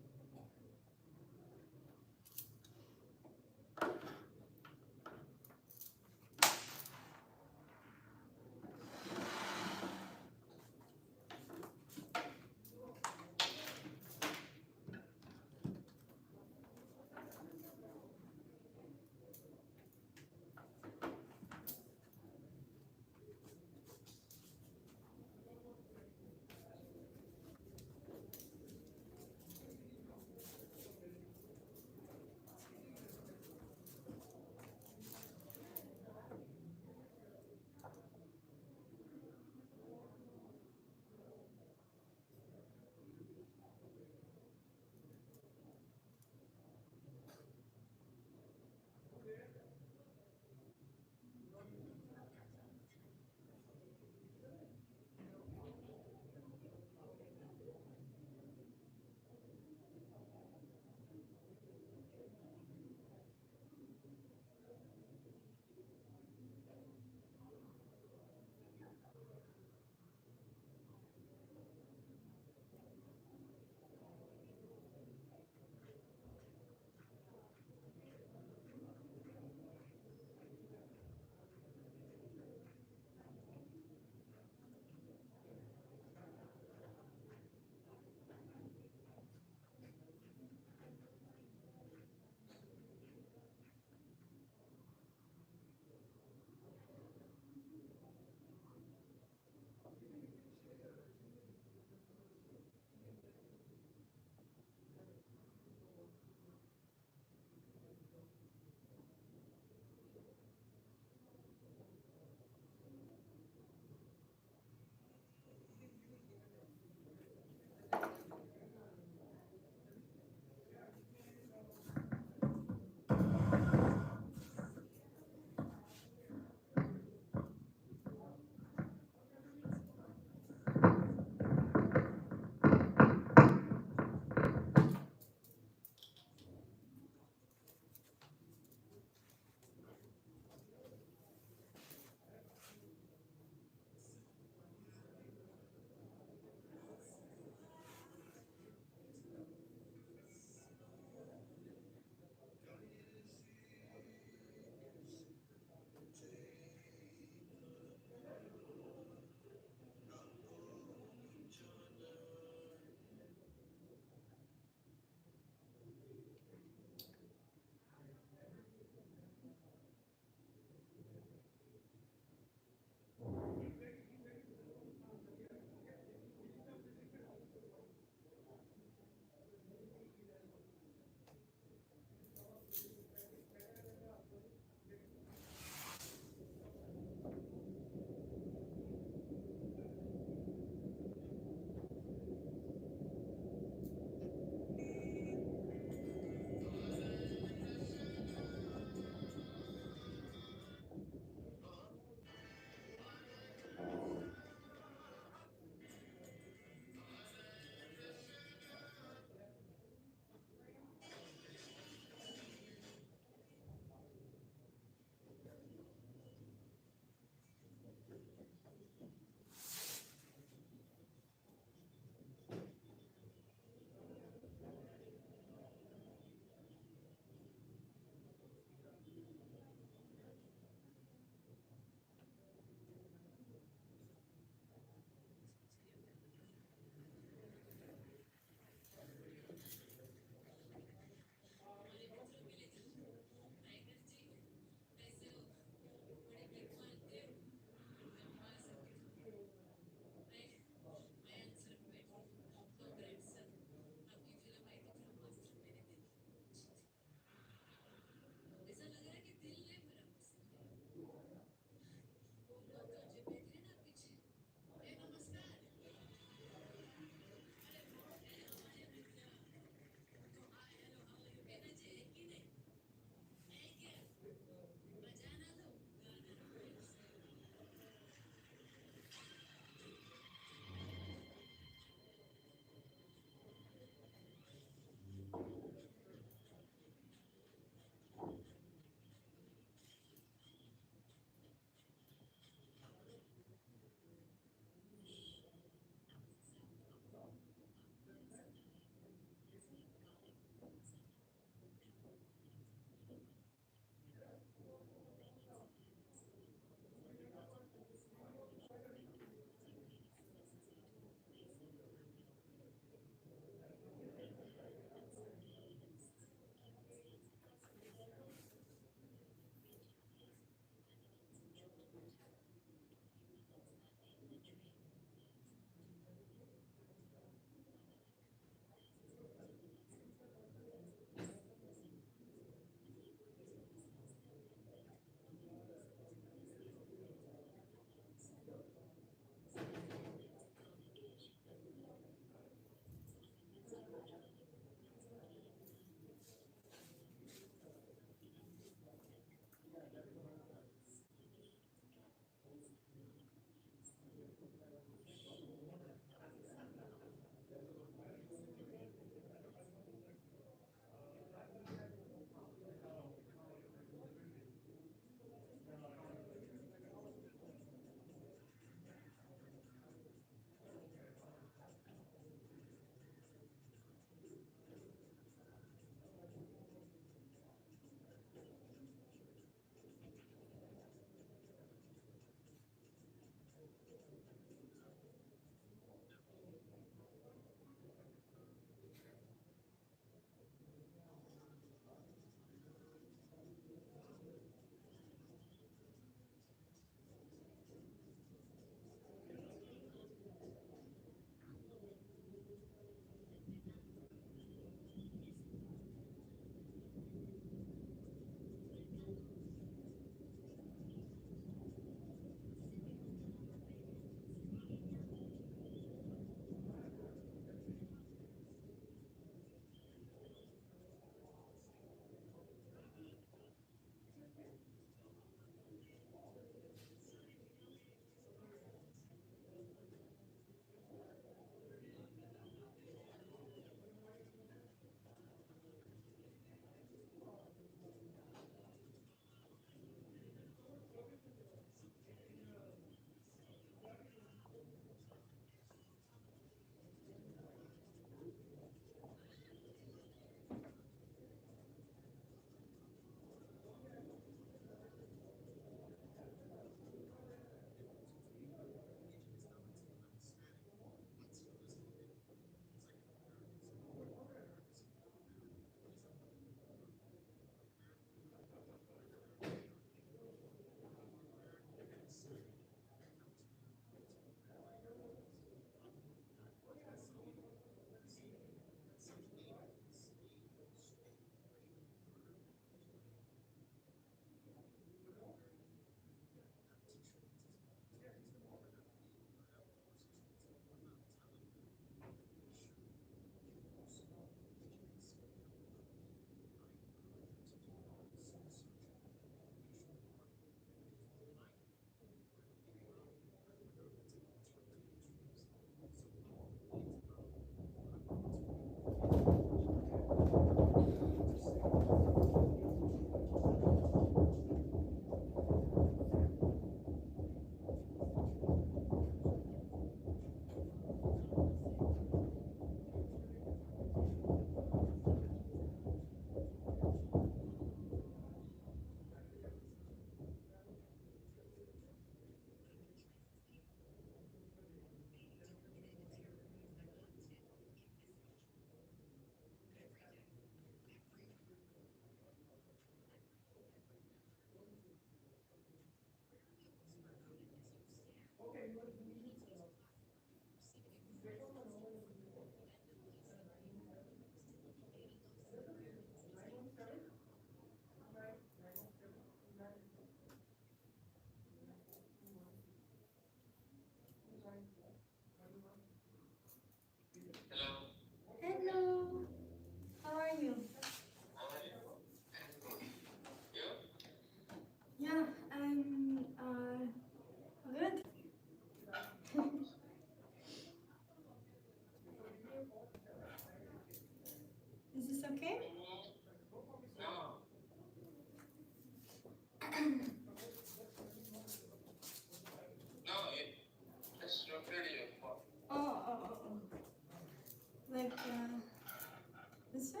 this way?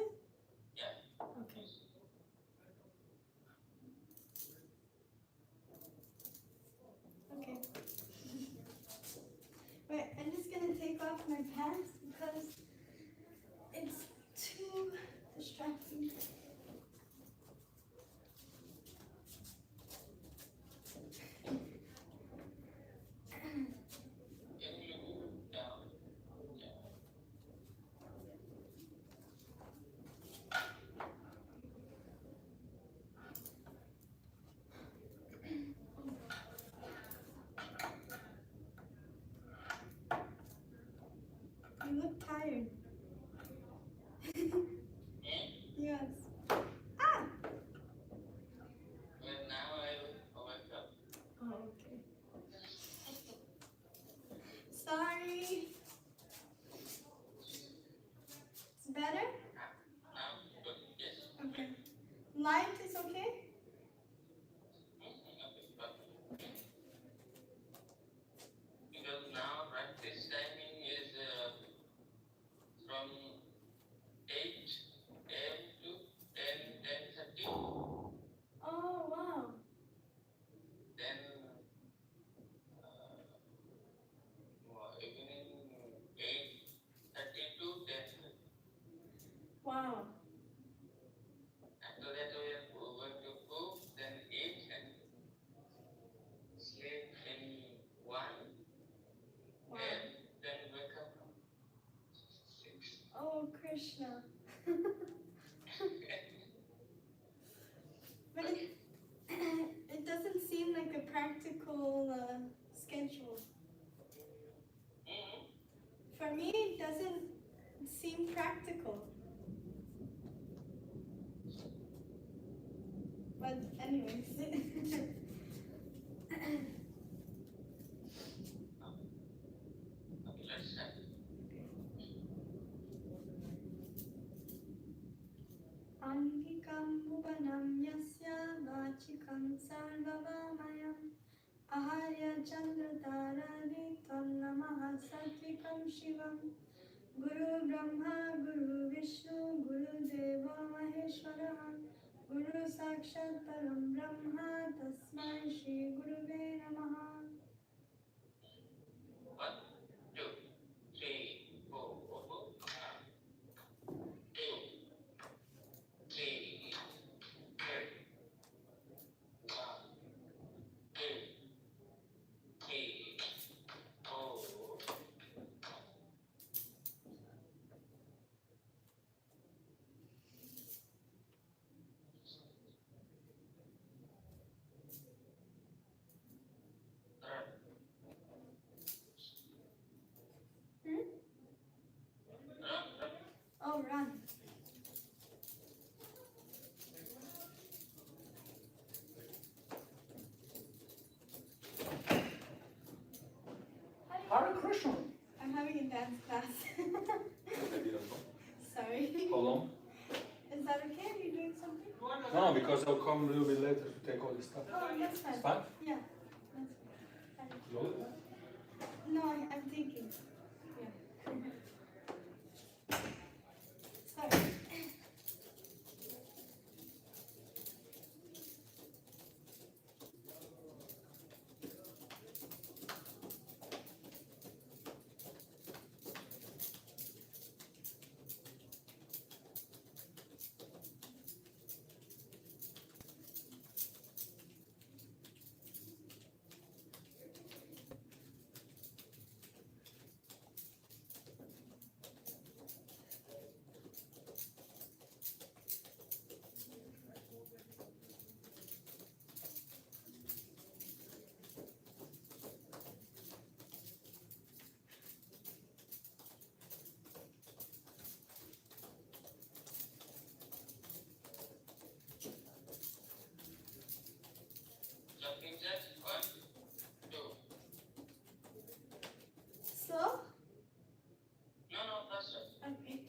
Yeah. Okay. Okay. Wait, I'm just gonna take off my pants because it's too distracting. You look tired. Yes. Ah! Oh, okay. Sorry. It's better? Okay. Light is okay? Oh, wow. Wow. Wow. Oh, Krishna. But it doesn't seem like a practical schedule. For me, it doesn't seem practical. But anyways. Angikam bhuvanam yasya vachikam sarvavamayam aharya chandra tarari namaha satvikam shivam Guru Brahma Guru Vishnu Guru Deva Maheshwara Guru Sakshat Param Brahma Tasmai Shri Guruve Namaha. Oh, run. Hare Krishna. I'm having a dance class. Sorry. How long? Is that okay? Are you doing something? No, because I'll come a little bit later to take all this stuff. Oh, that's fine. It's fine? Yeah, that's fine. You all right? No, I'm thinking. Yeah. Sorry. So? Okay.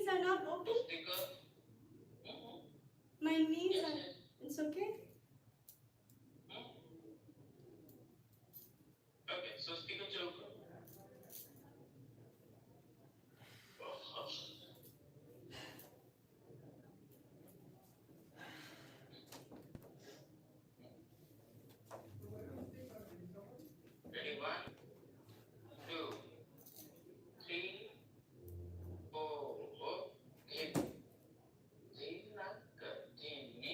are not open? My knees are, it's okay? Okay, so speaker joke. Ready? 1, 2, 3, 4. Okay. Jinak ini.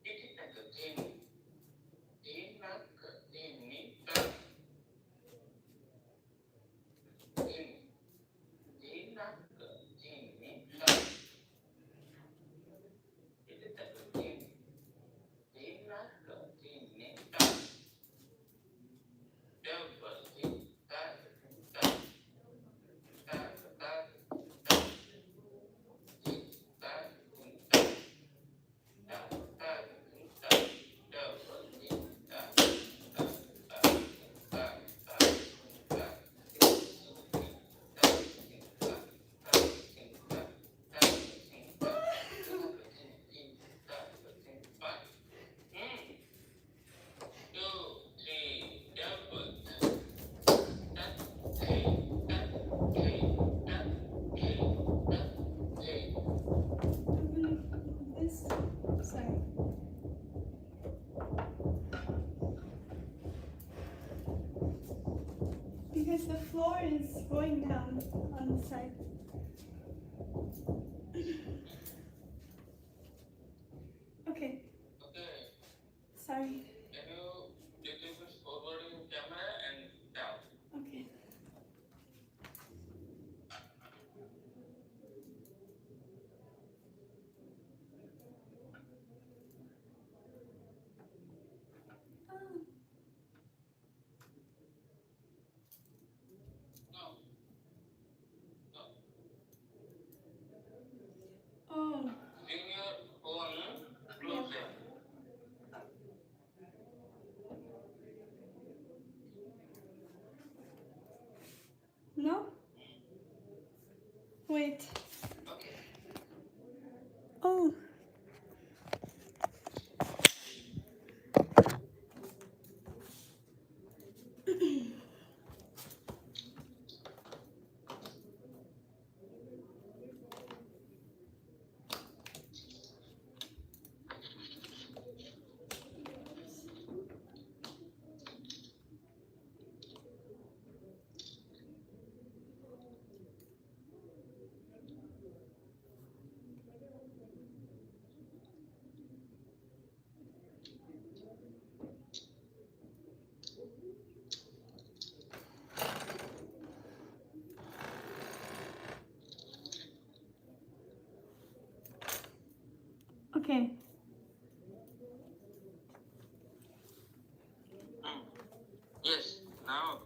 Ini nak ini. Jinak ini. Ini. Jinak ini. Ini tak ini. Jinak ini. Double ini. This, sorry. Because the floor is going down on the side. Okay. Sorry. Can you little bit forward in camera and down? Okay. Oh. Bring your phone closer. No? Wait. Oh. Okay. Yes, now.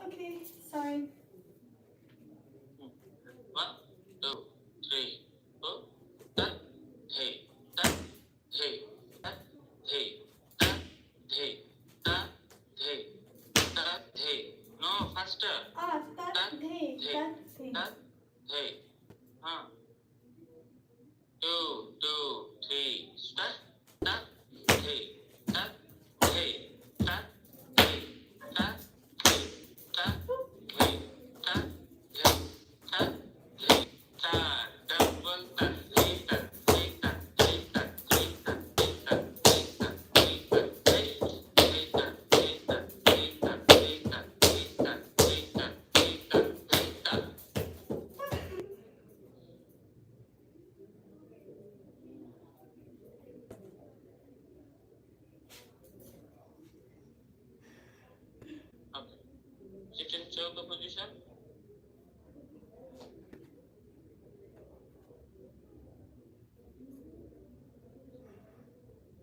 Okay, sorry. 1, 2, 3, 4. That, hey, that, hey, that, hey, that, hey, that, hey, that, hey. No, faster. That day. That, hey. 2, 2, 3, start. That, hey, that, hey, that, hey, that, hey, that, hey, that, hey, that, hey, that, double that, hey, that, hey, that, hey, that, hey, that, hey, that, hey, that, hey, that, hey, that, hey, that, hey, that, hey, that, hey, that, hey, that, hey, that, hey, that. Okay. Sit in yoga position.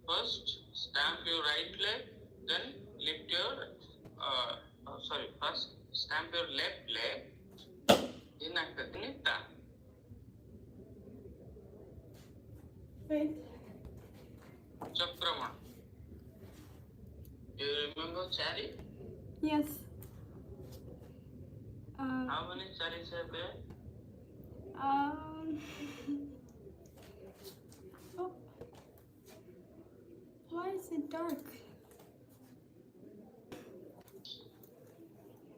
First, stamp your right leg, then lift your, first stamp your left leg, dinakta. Wait. Chakramana. Do you remember Chari? Yes. How many Charis are there? Um. Oh. Why is it dark?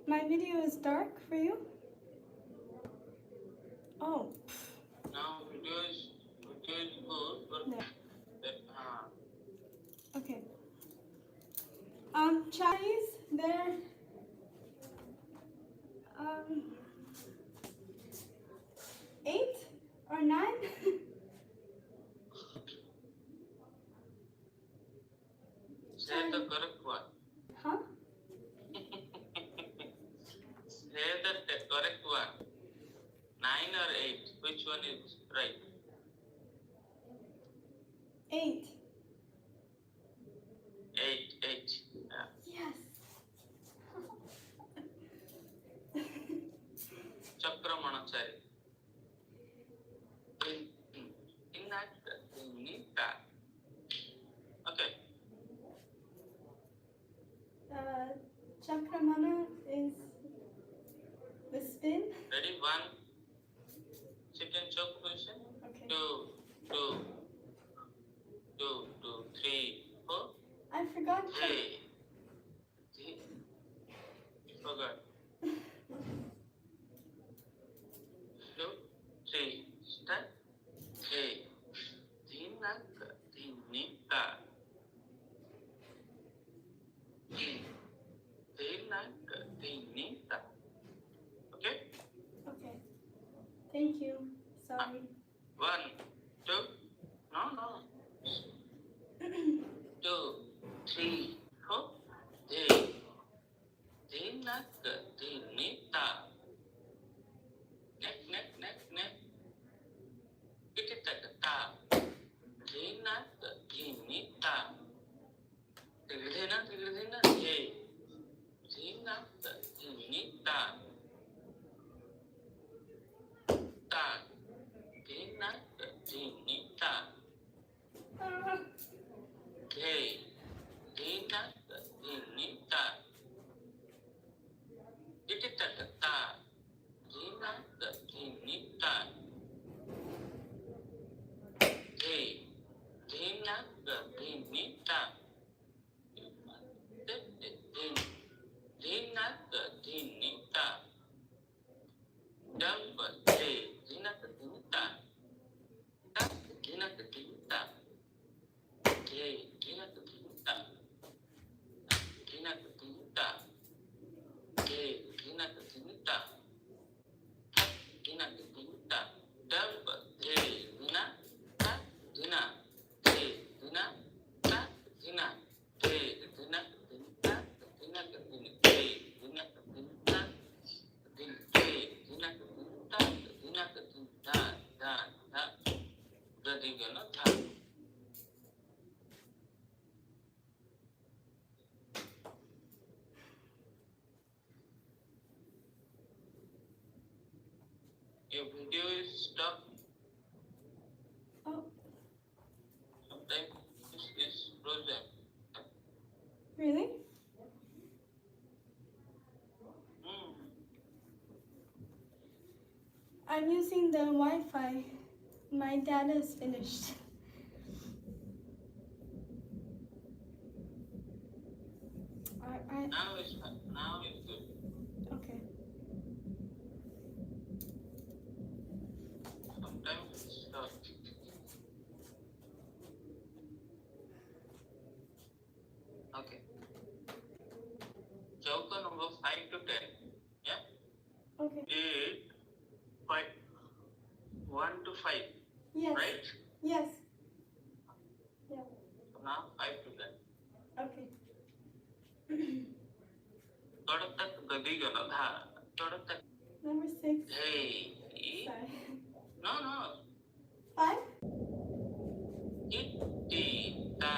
My video is dark for you? Oh. Now video is good, but No. uh, Okay. Chinese, they're um 8 or 9? say the correct one. Huh? Say the correct one. 9 or 8? Which one is right? 8. 8. Yeah. Yes. Chakramana Chari. Okay. Chakramana is the spin. Ready? 1. Chicken choke position. Okay. 2, 3, 4. I forgot. Hey. Forgot. 2, 3. Start. Hey. Dinaka. Dinita. Dinaka. Dinita. Okay? Okay. Thank you. Sorry. 1, 2. No. 2, 3, 4. Hey. Dinaka. Dinita. Neck. Ititaka. Dinaka. Dinita. Tigridena. Hey. Dinaka. Dinita. Ta. Dinaka. Dinita. Hey. Dinaka. Dinita. Ititaka. Dinaka. Dinita. Hey. Dinaka. Dinita. Dinaka. Dinita. Double. Hey. Dinaka. Dinita. Dinaka. Dinita. Hey. Dinaka. Dinita. Dinaka. Dinita. Hey. Dinaka. Dinita. Dinaka. Dinita. Double. Hey. Dinaka. Dina. Hey. Dinaka. Dina. Hey. Dinaka. Dinita. Dinaka. Dinita. Hey. Dinaka. Dinita. Hey. Dinaka. Dinita. Dinaka. Dinita. Da. Gadigana. Da. Your video is stuck. Oh. Sometimes it's frozen. Really? I'm using the Wi-Fi. My data is finished. Now it's fine. Now it's good. Okay. Sometimes it's stuck. Okay. Chauka number 5 to 10. Yeah? Okay. 8, 5, 1 to 5. Yes. Right? Yes. Yeah. Now 5 to 10. Okay. Number 6. Hey. Sorry. No. 5? Itti. Ta.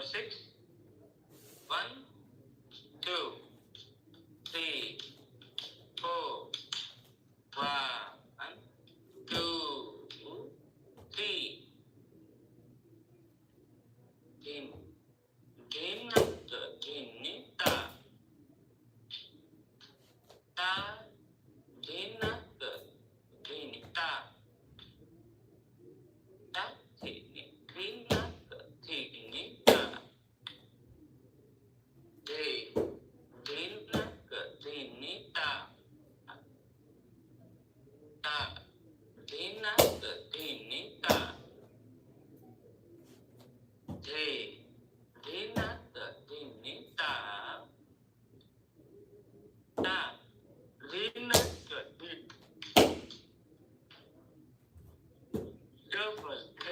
Number 6. 1, 2, 3, 4. 1, 2, 3. Din. Dinat. Dinita. Ta. Dinat. Dinita. Ta. Dinat. Dinita. Day. Dinat. Dinita. Ta. Dinat. Dinita. Day. Dinat. Dinita. Ta. Dinat. Double K.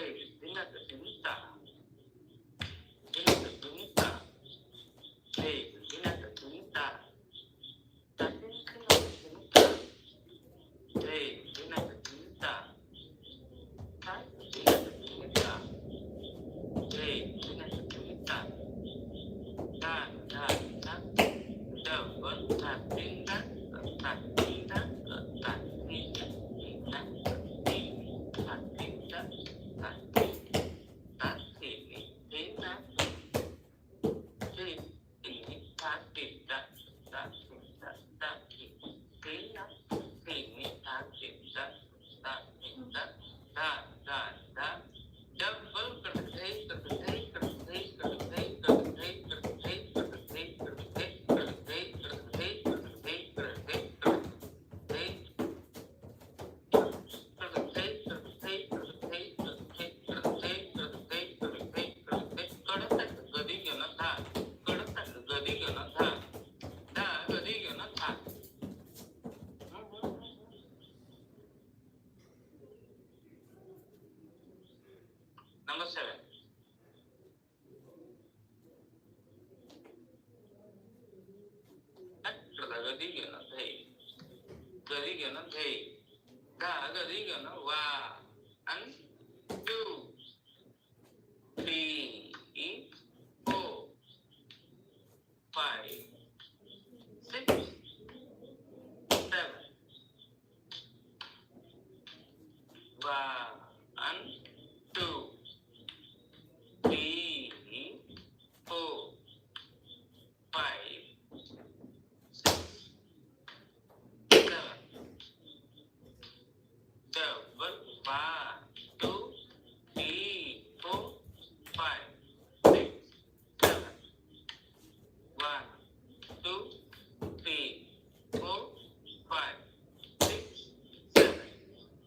Dinat. Dinita. Dinat. Dinita. Day. Dinat. Dinita. Ta. Dinata. Day. Dinat. Dinita. Ta. Dinat. Dinita. Day. Dinat. Dinita. Ta. Ta. Ta. Double ta. Dinat. Ta. Dinat. Ta. Dinat. Dinat. Ta. Dinat. Ta. Ta. Dinat. Number 7. One, 2, 3, 4, 5, 6, 7. 1, 2, 3, 4, 5, 6, 7. Double 1, 2, 3, 4, 5, 6, 7. 1, 2, 3, 4, 5, 6, 7.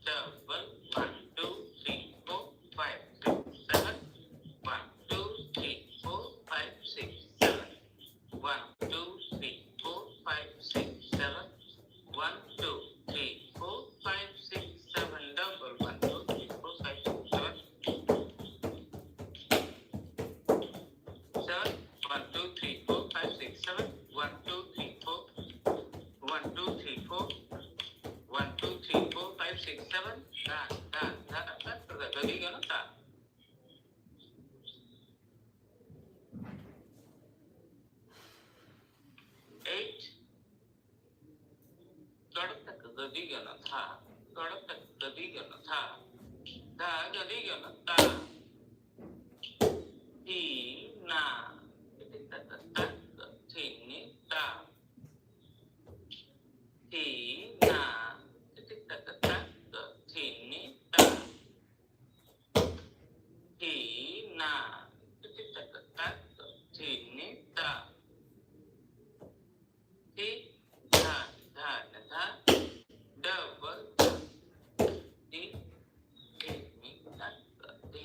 Double 1, 2, 3, 4, 5, 6, 7. 1, 2, 3, 4, 5, 6, 7. 1, 2, 3, 4, 5, 6, 7. 1, 2, 3, 4, 5, 6, 7. Double 1, 2, 3, 4, 5, 6, 7. 7. 1, 2, 3, 4, 5, 6, 7. 1, 2, 3, 4. 1, 2, 3, 4. 1, 2, 3, 4, 5, 6, 7. Gadi gana ta. 8. Gadak gadi gana tha. Gadak gadi gana tha. Da gadi gana ta. Thi na. Ta ta ta. Thi ni ta. Thi na. Ta ta ta. Thi ni ta. Thi na. Ta ta ta. Thi ni ta. Thi tha tha na tha. Double. Thi ni ta. Thi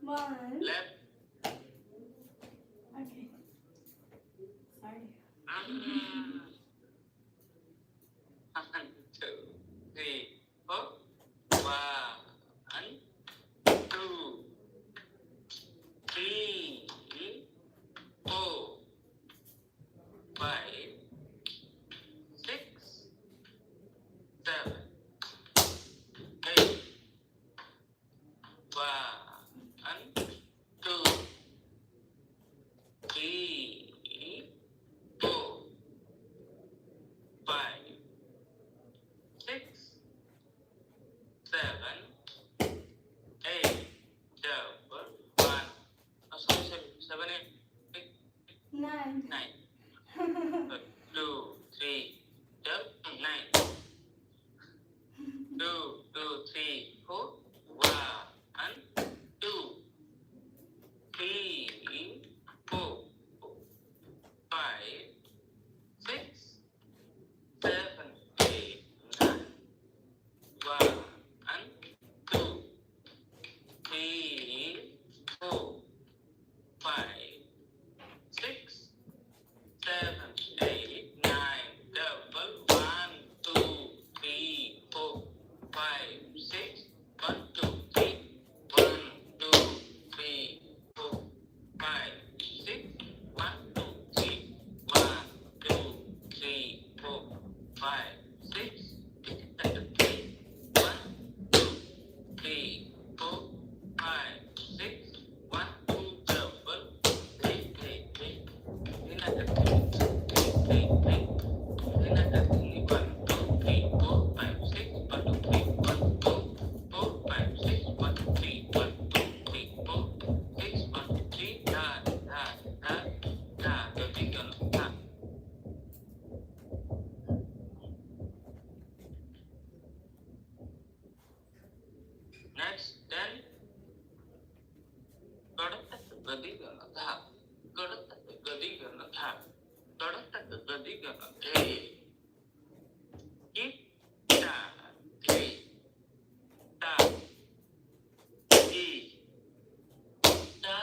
One. Left. Okay. Sorry. 1, 2, 3, 4. 1, 2, 3, 4, 5, 6, 7, 8. 1, 2, 3, 4, 5, 6, 7, 8. Double 1. Oh, sorry, 7, 8, 9. 9. 2, 3, double 9. 2, 2, 3, 4. 1, 2, 3, 4, 5, 6, 7, 8, 9. 1, 2, 3, 4, 5, 6, 7, 8, 9. Double 1, 2, 3, 4, 5, 6. 1, 2, 3. 1, 2, 3, 4, 5, 6. 1, 2, 3. 1, 2, 3, 4, 5, 6. 1, 2, 3, 4, 5, 6. 1, 2, double. 3, 3, 3. 3, 3, 3. Next, then, gadi gana tha. Gadi gana tha. Gadi gana the. Kita the. Ta. Di. Ta. Kita the. Hey. Kita the. Ta.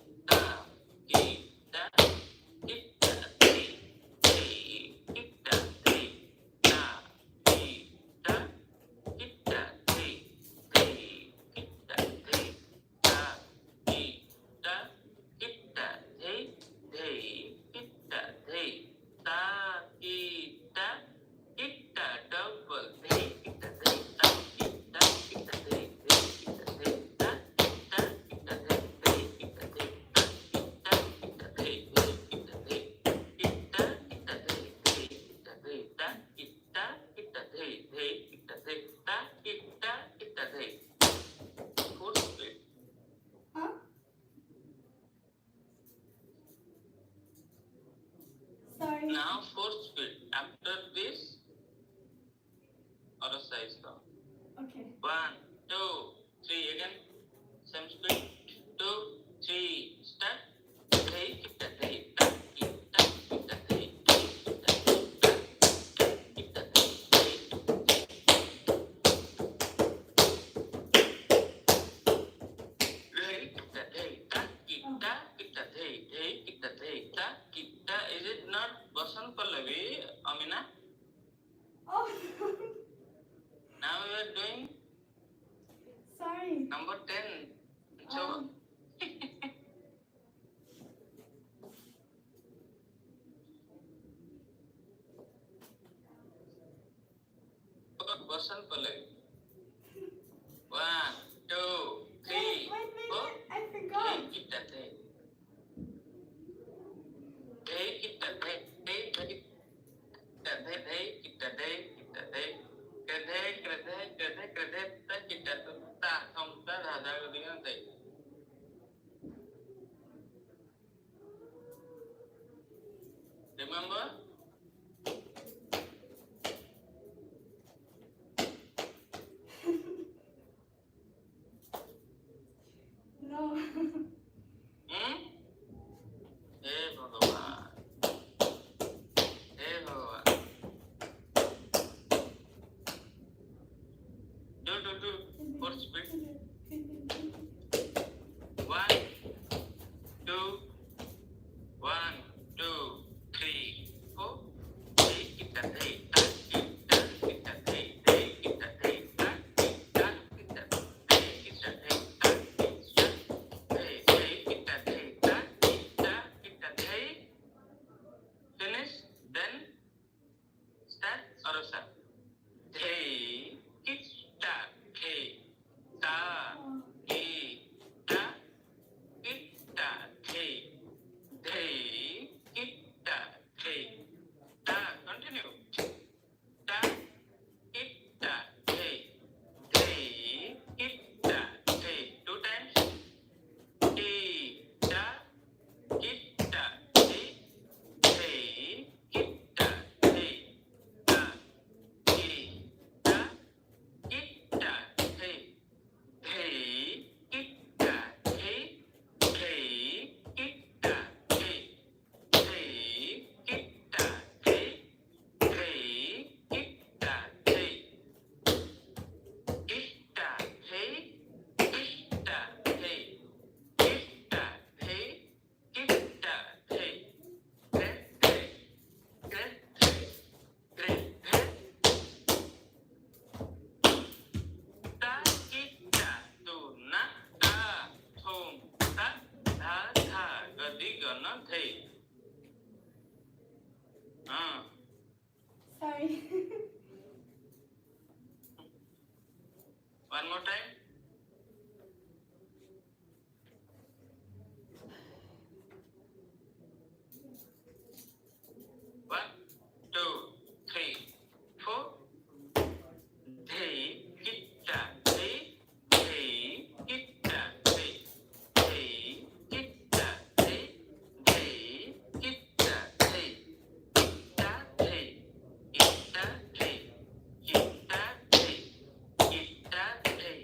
Di. Ta. Kita the. Double the. Ta. Ta. Kita. Kita the. Kita the. Ta. Kita. Kita the. Kita the. Ta. Kita. Kita the. Kita the. Ta. Kita. Kita double the. Kita the. Ta. Kita. Kita the. Kita the. Ta. Kita. Kita the. Kita the. Ta. Kita. Kita the. Kita the. Kita. Kita the. Kita the. Ta. Kita. Kita the. Kita the. Ta. Kita. Kita the. Fourth split. Huh? Sorry. Now fourth split. After this, other side down. Okay. 1, 2, 3 again. Same speed. 2, 3. Start. Hey, kita hey. Ta. Kita. Kita hey. Kita hey. Ta. Kita hey. Hey, kita hey. Ta. Kita. Kita hey. Hey, kita hey. Ta. Kita. Is it not Vasant Pallavi, Amina? Oh. Now you are doing? Sorry. Number 10. So, person collect. 1, 2, 3, 4. I forgot. Take it that day. Take it that day. Take it that day. Take it that day. Take it that day. Ta không ta là ra tiếng Anh thì. Remember? No. Hey Bhagavan. Hey Bhagavan. Do. For speed. 1, 2, 1, 2, 3, 4. Take it that day. Take it that day. Take it that day. Take it that day. Take it that day. Take it that day. Take it that day. Finish. Then start or start. Take it that day. Ta. Ta. Itta hey. Hey. Itta hey. Ta. Continue. Ta. Itta hey. Hey. Itta hey. 2 times. Itta. Itta hey. Hey. Itta hey. Ta. Itta. Itta hey. Hey. Itta hey. Hey, itta, hey. Hey, itta, hey. Hey, itta, hey. Itta, hey. Itta, hey. Itta, hey. Itta, hey. Great. Ta, itta, tu, na, ta, thum, ta. Tha tha gadi gana thay. Sorry. One more time. 1, 2, 3, 4. Hey, itta, hey. Hey, itta, hey. Hey, itta, hey. Hey, itta, hey. Itta, hey. Itta, hey. Itta, hey.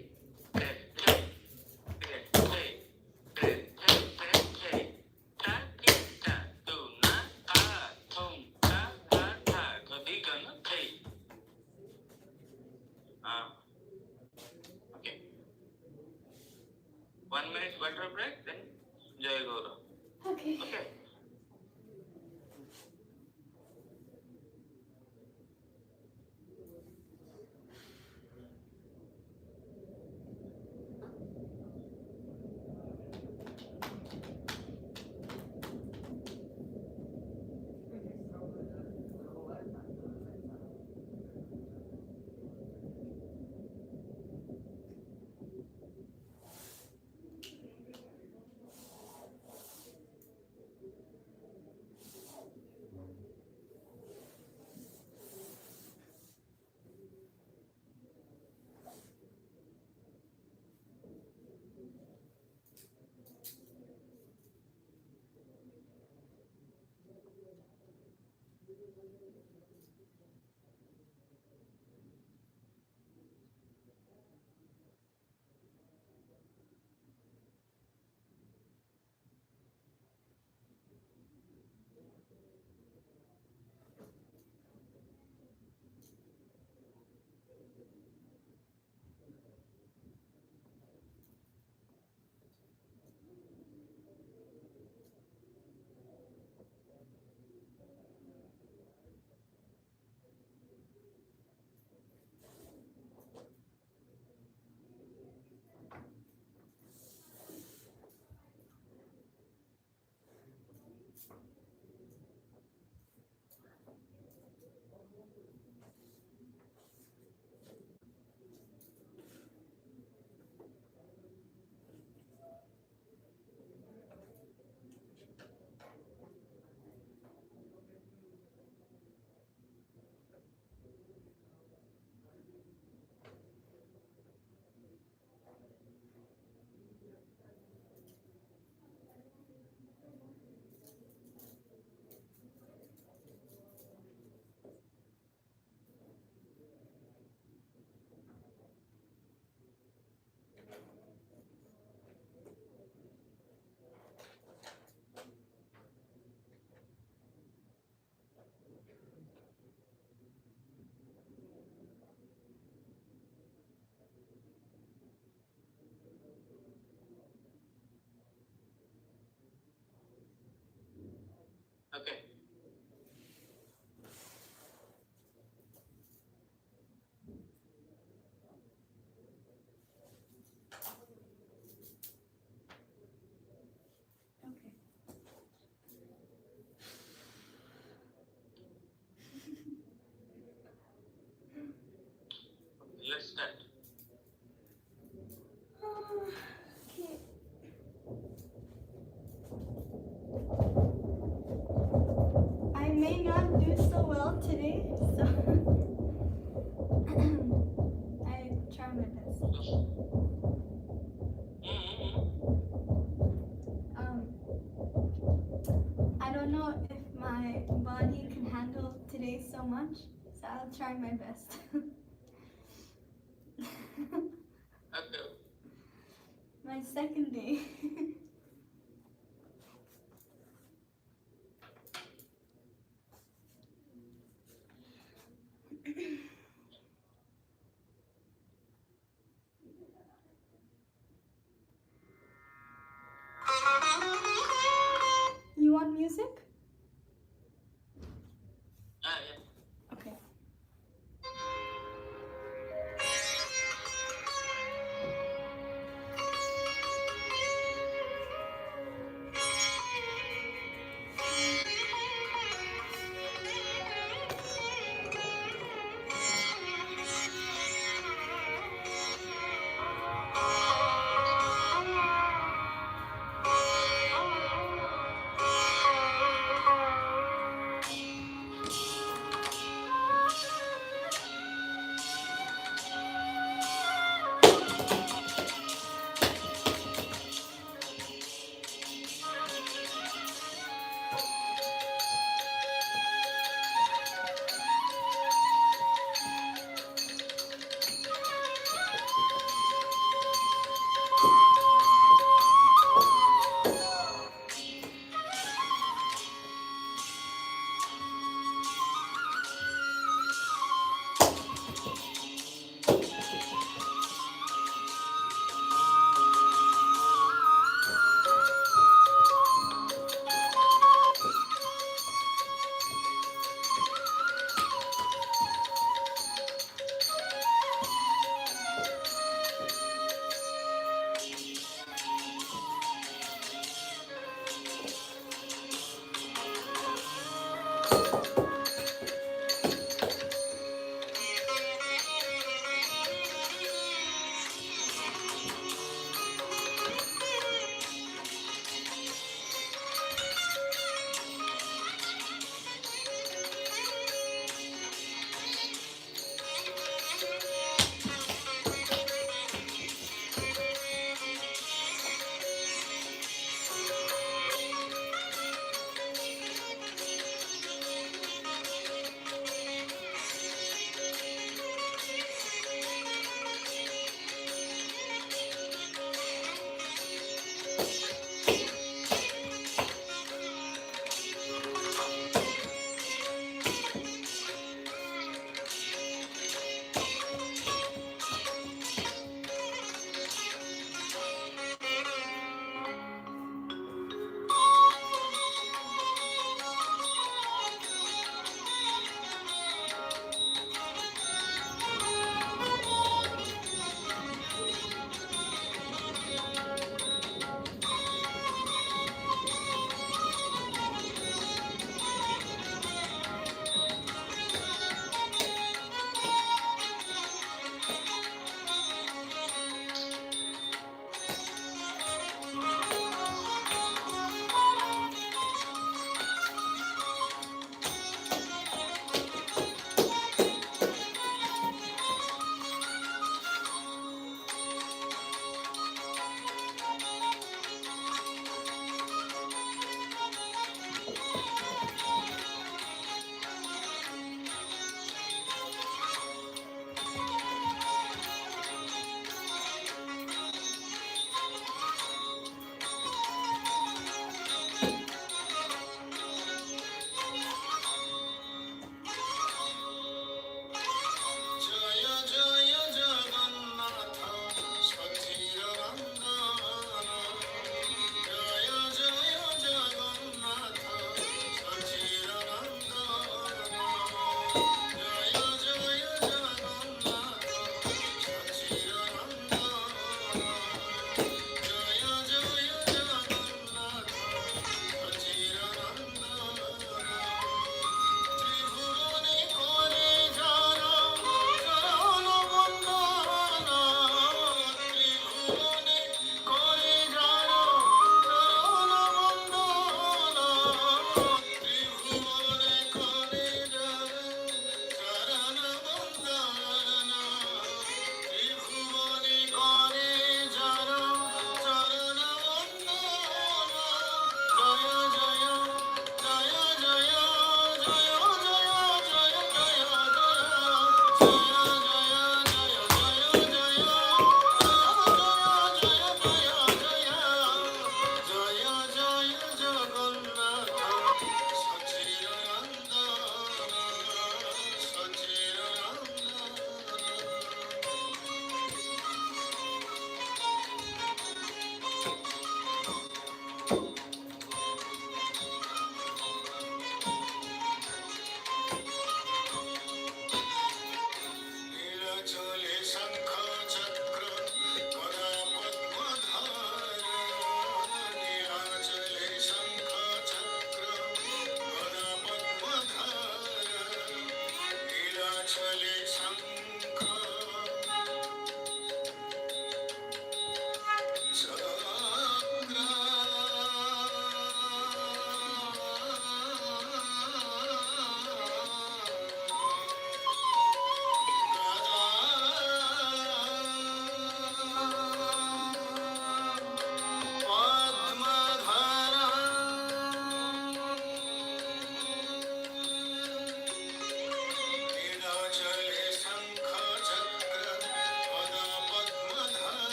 Itta, hey. Ta, itta, tu, na, ta, thum, ta, tha, gadi gana thay. Okay. 1 minute water break, then Jai Gaurav. Okay. Okay. let's start. Okay. I may not do so well today, so I try my best. I don't know if my body can handle today so much, so I'll try my best. Okay. My second day. You want music? Yeah. Okay.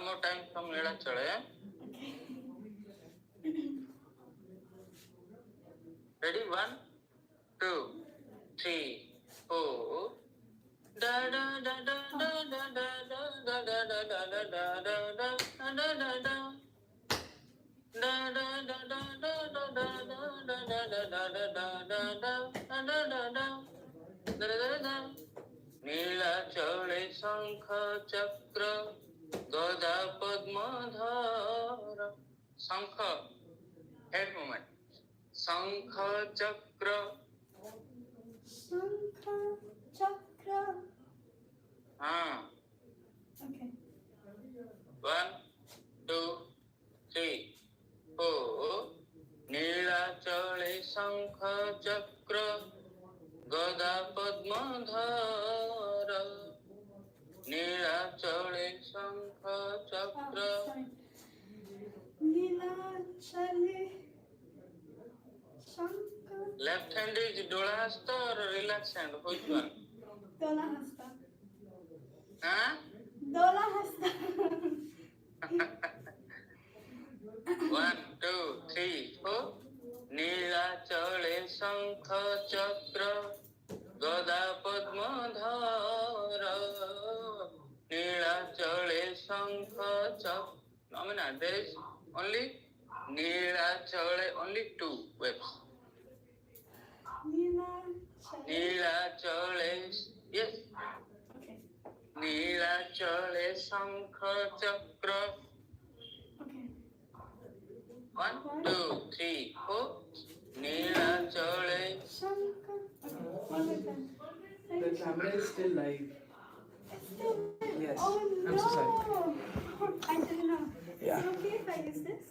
more time from Nilachale. Ready? 1, 2, 3, 4. Da da da da da da da da da da da da da da da da da da. Da da da da da da da da da da da da da da da da. নীলাচলে শঙ্খ চক্র গদা পদ্মধর শঙ্খ head movement শঙ্খ চক্র Shankar Chakra. হ্যাঁ Okay. 1, 2, 3, 4 নীলাচলে শঙ্খ চক্র গদা পদ্মধর নীলাচলে শঙ্খ চক্র Nilachale Shankar. Left hand is dolahasta or relax hand? Which one? Dolahasta. Huh? Dolahasta. 1, 2, 3, 4 নীলাচলে শঙ্খ চক্র গদা পদ্মধর নীলাচলে শঙ্খ চক্র. I mean, there is only নীলাচলে, only 2 waves. Nilachale. নীলাচলে, yes. Okay. নীলাচলে শঙ্খ চক্র. Okay. 1, 2, 3, 4 নীলাচলে. Shankar. Okay. One more time. The Thank you. camera is still live. It's still there. Yes. Oh no. I'm so sorry. I didn't know. Yeah. Is it okay if I use this?